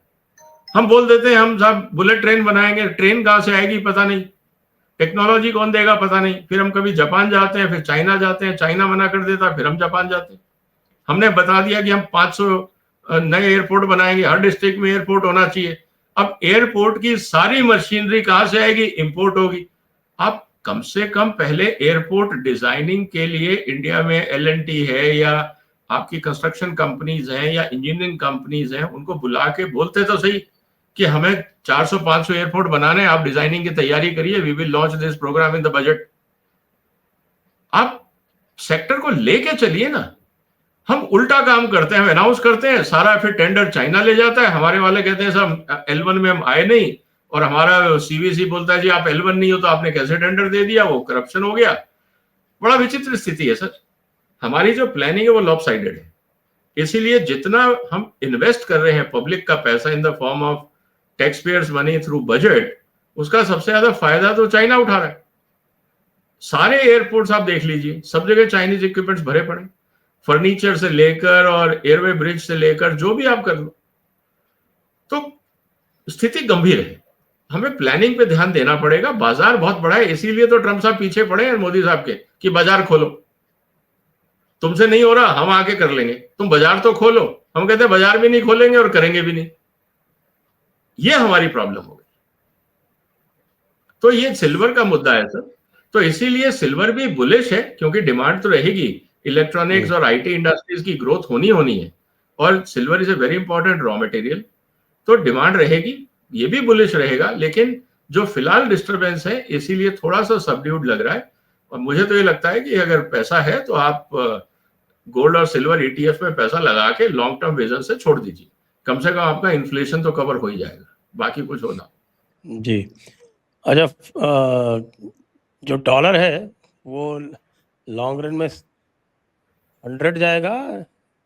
हम बोल देते हैं हम सब बुलेट ट्रेन बनाएंगे, ट्रेन कहाँ से आएगी पता नहीं, टेक्नोलॉजी कौन देगा पता नहीं। फिर हम कभी जापान जाते हैं, फिर चाइना जाते हैं, चाइना मना कर देता है, फिर हम जापान जाते हैं। हमने बता दिया कि हम 500 नए एयरपोर्ट बनाएंगे, हर डिस्ट्रिक्ट में एयरपोर्ट होना चाहिए। अब एयरपोर्ट की सारी मशीनरी कहां से आएगी? इंपोर्ट होगी। आप कम से कम पहले एयरपोर्ट डिजाइनिंग के लिए इंडिया में L&T है या आपकी कंस्ट्रक्शन कंपनीज हैं या इंजीनियरिंग कंपनीज हैं, उनको बुला के बोलते तो सही कि हमें 400-500 एयरपोर्ट बनाने, आप डिजाइनिंग की तैयारी करिए, we will launch this programme in the budget. आप सेक्टर को लेके चलिए ना। हम उल्टा काम करते हैं, हम अनाउंस करते हैं सारा, फिर टेंडर चाइना ले जाता है। हमारे वाले कहते हैं सर L1 में हम आए नहीं, और हमारा CVC बोलता है जी आप L1 नहीं हो तो आपने कैसे टेंडर दे दिया, वो करप्शन हो गया। बड़ा विचित्र स्थिति है सर। हमारी जो प्लानिंग है वो लॉपसाइडेड है। इसीलिए जितना हम इन्वेस्ट कर रहे हैं पब्लिक का पैसा in the form of tax payers money through budget, उसका सबसे ज्यादा फायदा तो चाइना उठा रहा है। सारे एयरपोर्ट्स आप देख लीजिए, सब जगह चाइनीज इक्विपमेंट्स भरे पड़े, फर्नीचर से लेकर और एयरवे ब्रिज से लेकर जो भी आप कर लो। तो स्थिति गंभीर है। हमें प्लानिंग पे ध्यान देना पड़ेगा। बाजार बहुत बड़ा है, इसीलिए तो ट्रम्प साहब पीछे पड़े हैं मोदी साहब के कि बाजार खोलो। तुमसे नहीं हो रहा, हम आके कर लेंगे, तुम बाजार तो खोलो। हम कहते हैं बाजार भी नहीं खोलेंगे और करेंगे भी नहीं। ये हमारी प्रॉब्लम हो गई। तो ये सिल्वर का मुद्दा है सर। तो इसीलिए सिल्वर भी बुलिश है, क्योंकि डिमांड तो रहेगी। इलेक्ट्रॉनिक्स और IT इंडस्ट्रीज की ग्रोथ होनी है, और silver is a very important raw material, तो डिमांड रहेगी, ये भी बुलिश रहेगा। लेकिन जो फिलहाल डिस्टरबेंस है, इसीलिए थोड़ा सा सबड्यूड लग रहा है। और मुझे तो ये लगता है कि अगर पैसा है तो आप गोल्ड और सिल्वर ETF में पैसा लगा के लॉन्ग टर्म विजन से छोड़ दीजिए। कम से कम आपका इन्फ्लेशन तो कवर हो ही जाएगा, बाकी कुछ होना। जी अच्छा, जो डॉलर है वो लॉन्ग रन में 100 जाएगा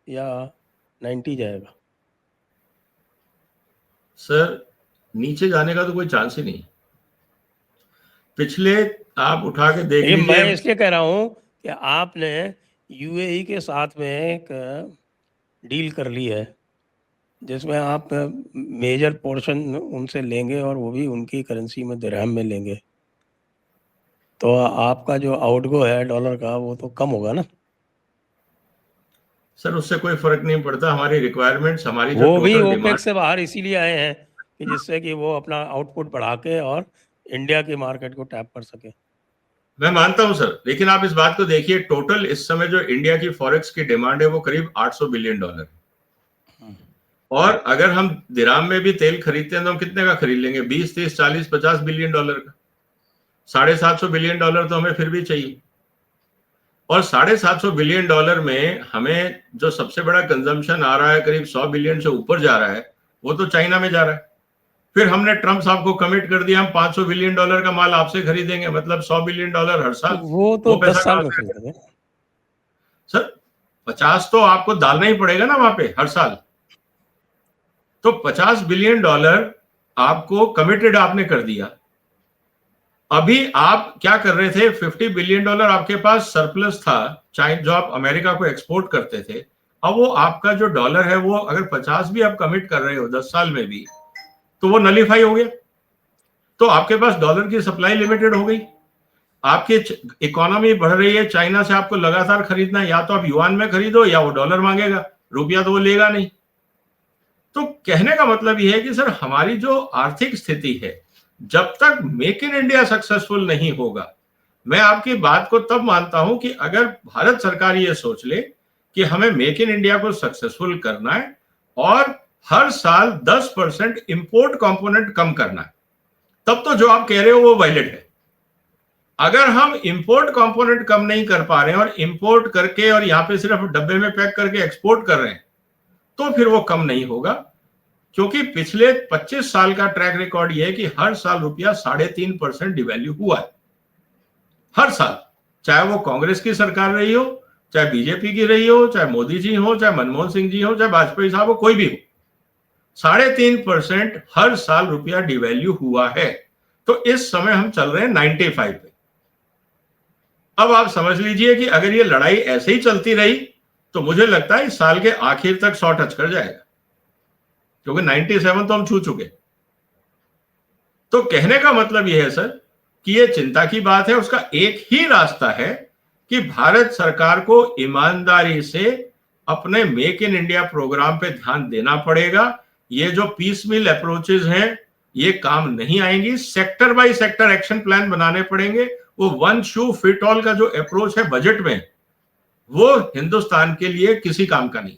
या 90 जाएगा? सर नीचे जाने का तो कोई चांस ही नहीं। पिछले आप उठा के देख लीजिए। मैं इसलिए कह रहा हूं कि आपने UAE के साथ में एक डील कर ली है जिसमें आप मेजर पोर्शन उनसे लेंगे और वो भी उनकी करेंसी में दिरहम में लेंगे, तो आपका जो आउटगो है डॉलर का वो तो कम होगा ना? सर उससे कोई फर्क नहीं पड़ता। हमारी रिक्वायरमेंट्स, हमारी जो वो भी टोटल ओपेक डिमांड, से बाहर इसीलिए आए हैं कि जिससे कि वो अपना आउटपुट बढ़ा के और इंडिया के मार्केट को टैप कर सके। मैं मानता हूं सर, लेकिन आप इस बात को देखिए, टोटल इस समय जो इंडिया की फॉरेक्स की डिमांड है वो करीब $800 बिलियन है। और अगर हम दिराम में भी तेल खरीदते हैं तो हम कितने का खरीद लेंगे? 20, 30, 40, $50 बिलियन का। $750 बिलियन तो हमें फिर भी चाहिए। और $750 बिलियन में हमें जो सबसे बड़ा कंजम्पशन आ रहा है, करीब 100 बिलियन से ऊपर जा रहा है, वो तो चाइना में जा रहा है। फिर हमने ट्रम्प साहब को कमिट कर दिया, हम $500 बिलियन का माल आपसे खरीदेंगे, मतलब $100 बिलियन हर साल। वो तो पैसा 10 साल कहां में से आएगा? खरीदेंगे सर 50 तो आपको डालना ही पड़ेगा ना वहां पे हर साल। तो $50 बिलियन आपको कमिटेड आपने कर दिया। अभी आप क्या कर रहे थे? $50 बिलियन आपके पास सरप्लस था, चाहे जो आप अमेरिका को एक्सपोर्ट करते थे। अब वो आपका जो डॉलर है, वो अगर 50 भी आप कमिट कर रहे हो 10 साल में भी, तो वो नलीफाई हो गया। तो आपके पास डॉलर की सप्लाई लिमिटेड हो गई। आपकी इकोनॉमी बढ़ रही है, चाइना से आपको लगातार खरीदना है, या तो आप युआन में खरीदो या वो डॉलर मांगेगा, रुपया तो वो लेगा नहीं। तो कहने का मतलब यह है कि सर, हमारी जो आर्थिक स्थिति है, जब तक मेक इन इंडिया सक्सेसफुल नहीं होगा, मैं आपकी बात को तब मानता हूं कि अगर भारत सरकार ये सोच ले कि हमें मेक इन इंडिया को सक्सेसफुल करना है और हर साल 10% इंपोर्ट कंपोनेंट कम करना है, तब तो जो आप कह रहे हो वो वैलिड है। अगर हम इंपोर्ट कंपोनेंट कम नहीं कर पा रहे हैं और इंपोर्ट करके और यहां पे सिर्फ डब्बे में पैक करके एक्सपोर्ट कर रहे हैं, तो फिर वो कम नहीं होगा। क्योंकि पिछले 25 साल का ट्रैक रिकॉर्ड यह है कि हर साल रुपया 3.5% डिवैल्यू हुआ है, हर साल। चाहे वो कांग्रेस की सरकार रही हो, चाहे बीजेपी की रही हो, चाहे मोदी जी हो, चाहे मनमोहन सिंह जी हो, चाहे वाजपेयी साहब हो, कोई भी हो, 3.5% हर साल रुपया डिवैल्यू हुआ है। तो इस समय हम चल रहे हैं 95 पे। अब आप समझ लीजिए कि अगर ये लड़ाई ऐसे ही चलती रही तो मुझे लगता है इस साल के आखिर तक 100 टच कर जाएगा, क्योंकि 97 तो हम छू चुके। तो कहने का मतलब यह है सर कि ये चिंता की बात है। उसका एक ही रास्ता है कि भारत सरकार को ईमानदारी से अपने मेक इन इंडिया प्रोग्राम पे ध्यान देना पड़ेगा। ये जो पीस मिल अप्रोचेस हैं, ये काम नहीं आएंगी। Sector by sector action plan बनाने पड़ेंगे। वो वन शू फिट ऑल का जो अप्रोच है बजट में, वो हिंदुस्तान के लिए किसी काम का नहीं।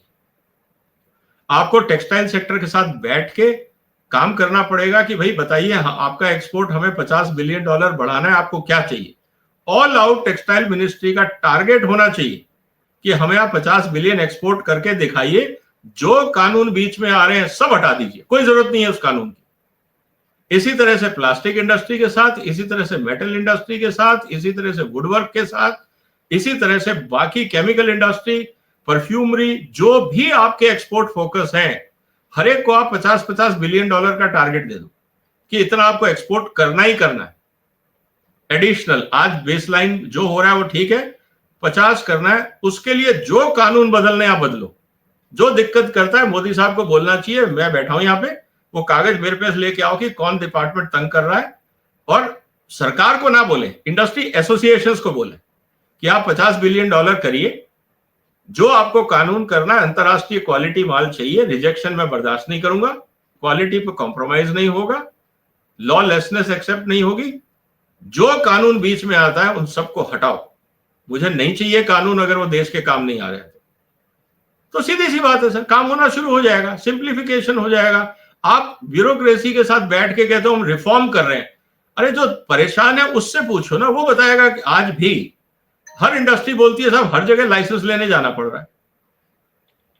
आपको टेक्सटाइल सेक्टर के साथ बैठ के काम करना पड़ेगा कि भाई बताइए, आपका एक्सपोर्ट हमें $50 बिलियन बढ़ाना है, आपको क्या चाहिए? ऑल आउट टेक्सटाइल मिनिस्ट्री का टारगेट होना चाहिए कि हमें आप 50 बिलियन एक्सपोर्ट करके दिखाइए। जो कानून बीच में आ रहे हैं सब हटा दीजिए, कोई जरूरत नहीं है उस कानून की। इसी तरह से प्लास्टिक इंडस्ट्री के साथ, इसी तरह से मेटल इंडस्ट्री के साथ, इसी तरह से वुडवर्क के साथ, इसी तरह से बाकी केमिकल इंडस्ट्री, परफ्यूमरी, जो भी आपके एक्सपोर्ट फोकस हैं, हर एक को आप 50-50 बिलियन डॉलर का टारगेट दे दो कि इतना आपको एक्सपोर्ट करना ही करना है। एडिशनल आज बेसलाइन जो हो रहा है वो ठीक है, 50 करना है। उसके लिए जो कानून बदलने आप बदलो। जो दिक्कत करता है मोदी साहब को बोलना चाहिए, मैं बैठा हूं यहाँ पे, वो कागज मेरे पास लेके आओ कि कौन डिपार्टमेंट तंग कर रहा है। और सरकार को ना बोले, इंडस्ट्री एसोसिएशंस को बोले कि आप $50 बिलियन करिए। जो आपको कानून करना है, अंतरराष्ट्रीय क्वालिटी माल चाहिए, रिजेक्शन में बर्दाश्त नहीं करूंगा, क्वालिटी पे कॉम्प्रोमाइज नहीं होगा, लॉलेसनेस एक्सेप्ट नहीं होगी। जो कानून बीच में आता है उन सबको हटाओ। मुझे नहीं चाहिए कानून अगर वो देश के काम नहीं आ रहे हैं। तो सीधी सी बात है सर, काम होना शुरू हो जाएगा, सिंप्लीफिकेशन हो जाएगा। आप ब्यूरोक्रेसी के साथ बैठ के कहते हो हम रिफॉर्म कर रहे हैं, अरे जो परेशान है उससे पूछो ना, वो बताएगा कि आज भी हर इंडस्ट्री बोलती है साहब हर जगह लाइसेंस लेने जाना पड़ रहा है,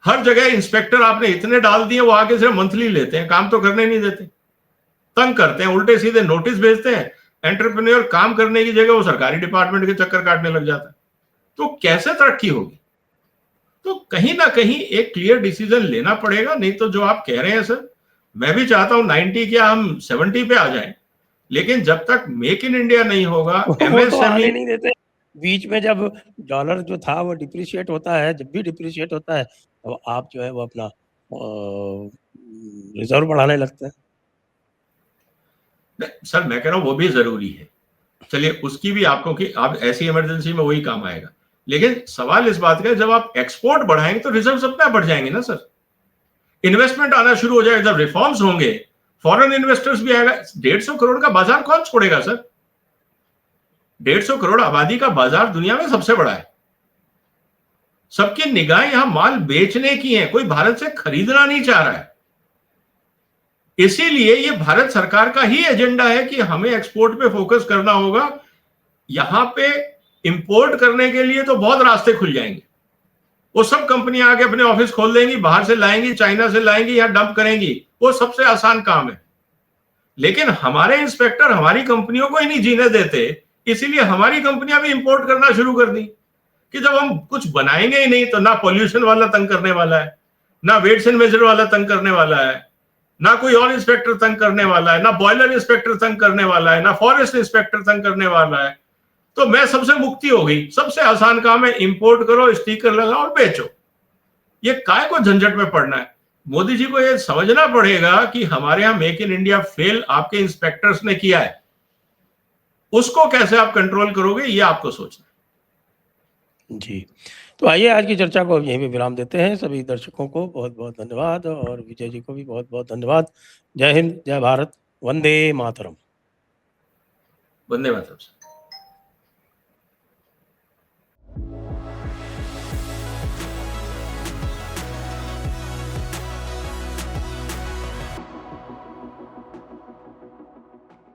हर जगह इंस्पेक्टर आपने इतने डाल दिए, वो आके सिर्फ मंथली लेते हैं, काम तो करने नहीं देते, तंग करते हैं, उल्टे सीधे नोटिस भेजते हैं। एंटरप्रेन्योर काम करने की जगह वो सरकारी डिपार्टमेंट के चक्कर काटने लग जाता है। तो कैसे तरक्की होगी? तो कहीं ना कहीं एक क्लियर डिसीजन लेना पड़ेगा। नहीं तो जो आप कह रहे हैं सर, मैं भी चाहता हूं 90 क्या हम 70 पे आ जाएं, लेकिन जब तक मेक इन इंडिया नहीं होगा, वो तो एमएसएमई आने नहीं देते। बीच में जब डॉलर जो था वो डिप्रिशिएट होता है, जब भी डिप्रिशिएट होता है तो आप जो है वो अपना रिजर्व बढ़ाने लगते हैं। सर मैं कह रहा हूं वो भी जरूरी है, चलिए उसकी भी आपको कि आप ऐसी इमरजेंसी में वही काम आएगा। लेकिन सवाल इस बात का है, जब आप एक्सपोर्ट बढ़ाएंगे तो रिजर्व अपने आप बढ़ जाएंगे ना सर। इन्वेस्टमेंट आना शुरू हो जाएगा, जब रिफॉर्म्स होंगे फॉरेन इन्वेस्टर्स भी आएगा। 150 करोड़ का बाजार कौन छोड़ेगा सर? 150 करोड़ आबादी का बाजार दुनिया में सबसे बड़ा है। सबकी निगाहें यहां माल बेचने की है, कोई भारत से खरीदना नहीं चाह रहा है। इसीलिए ये भारत सरकार का ही एजेंडा है कि हमें एक्सपोर्ट पे फोकस करना होगा। यहां पे इंपोर्ट करने के लिए तो बहुत रास्ते खुल जाएंगे, वो सब कंपनियां आके अपने ऑफिस खोल देंगी, बाहर से लाएंगी, चाइना से लाएंगी या डंप करेंगी, वो सबसे आसान काम है। लेकिन हमारे इंस्पेक्टर हमारी कंपनियों को ही नहीं जीने देते, इसीलिए हमारी कंपनियां भी इंपोर्ट करना शुरू कर दी कि जब हम कुछ बनाएंगे ही नहीं तो ना पॉल्यूशन वाला तंग करने वाला है, ना वेट्स एंड मेजर वाला तंग करने वाला है, ना कोई और इंस्पेक्टर तंग करने वाला है, ना बॉयलर इंस्पेक्टर तंग करने वाला है, ना फॉरेस्ट इंस्पेक्टर तंग करने वाला है, तो मैं सबसे मुक्ति हो गई। सबसे आसान काम है इंपोर्ट करो, स्टिकर लगाओ और बेचो। ये काय को झंझट में पड़ना है? मोदी जी को ये समझना पड़ेगा कि हमारे यहां मेक इन इंडिया फेल आपके इंस्पेक्टर्स ने किया है, उसको कैसे आप कंट्रोल करोगे ये आपको सोचना है। जी, तो आइए आज की चर्चा को यहीं पे विराम देते हैं। सभी दर्शकों को बहुत बहुत धन्यवाद और विजय जी को भी बहुत बहुत धन्यवाद। जय हिंद, जय भारत, वंदे मातरम। वंदे मातरम।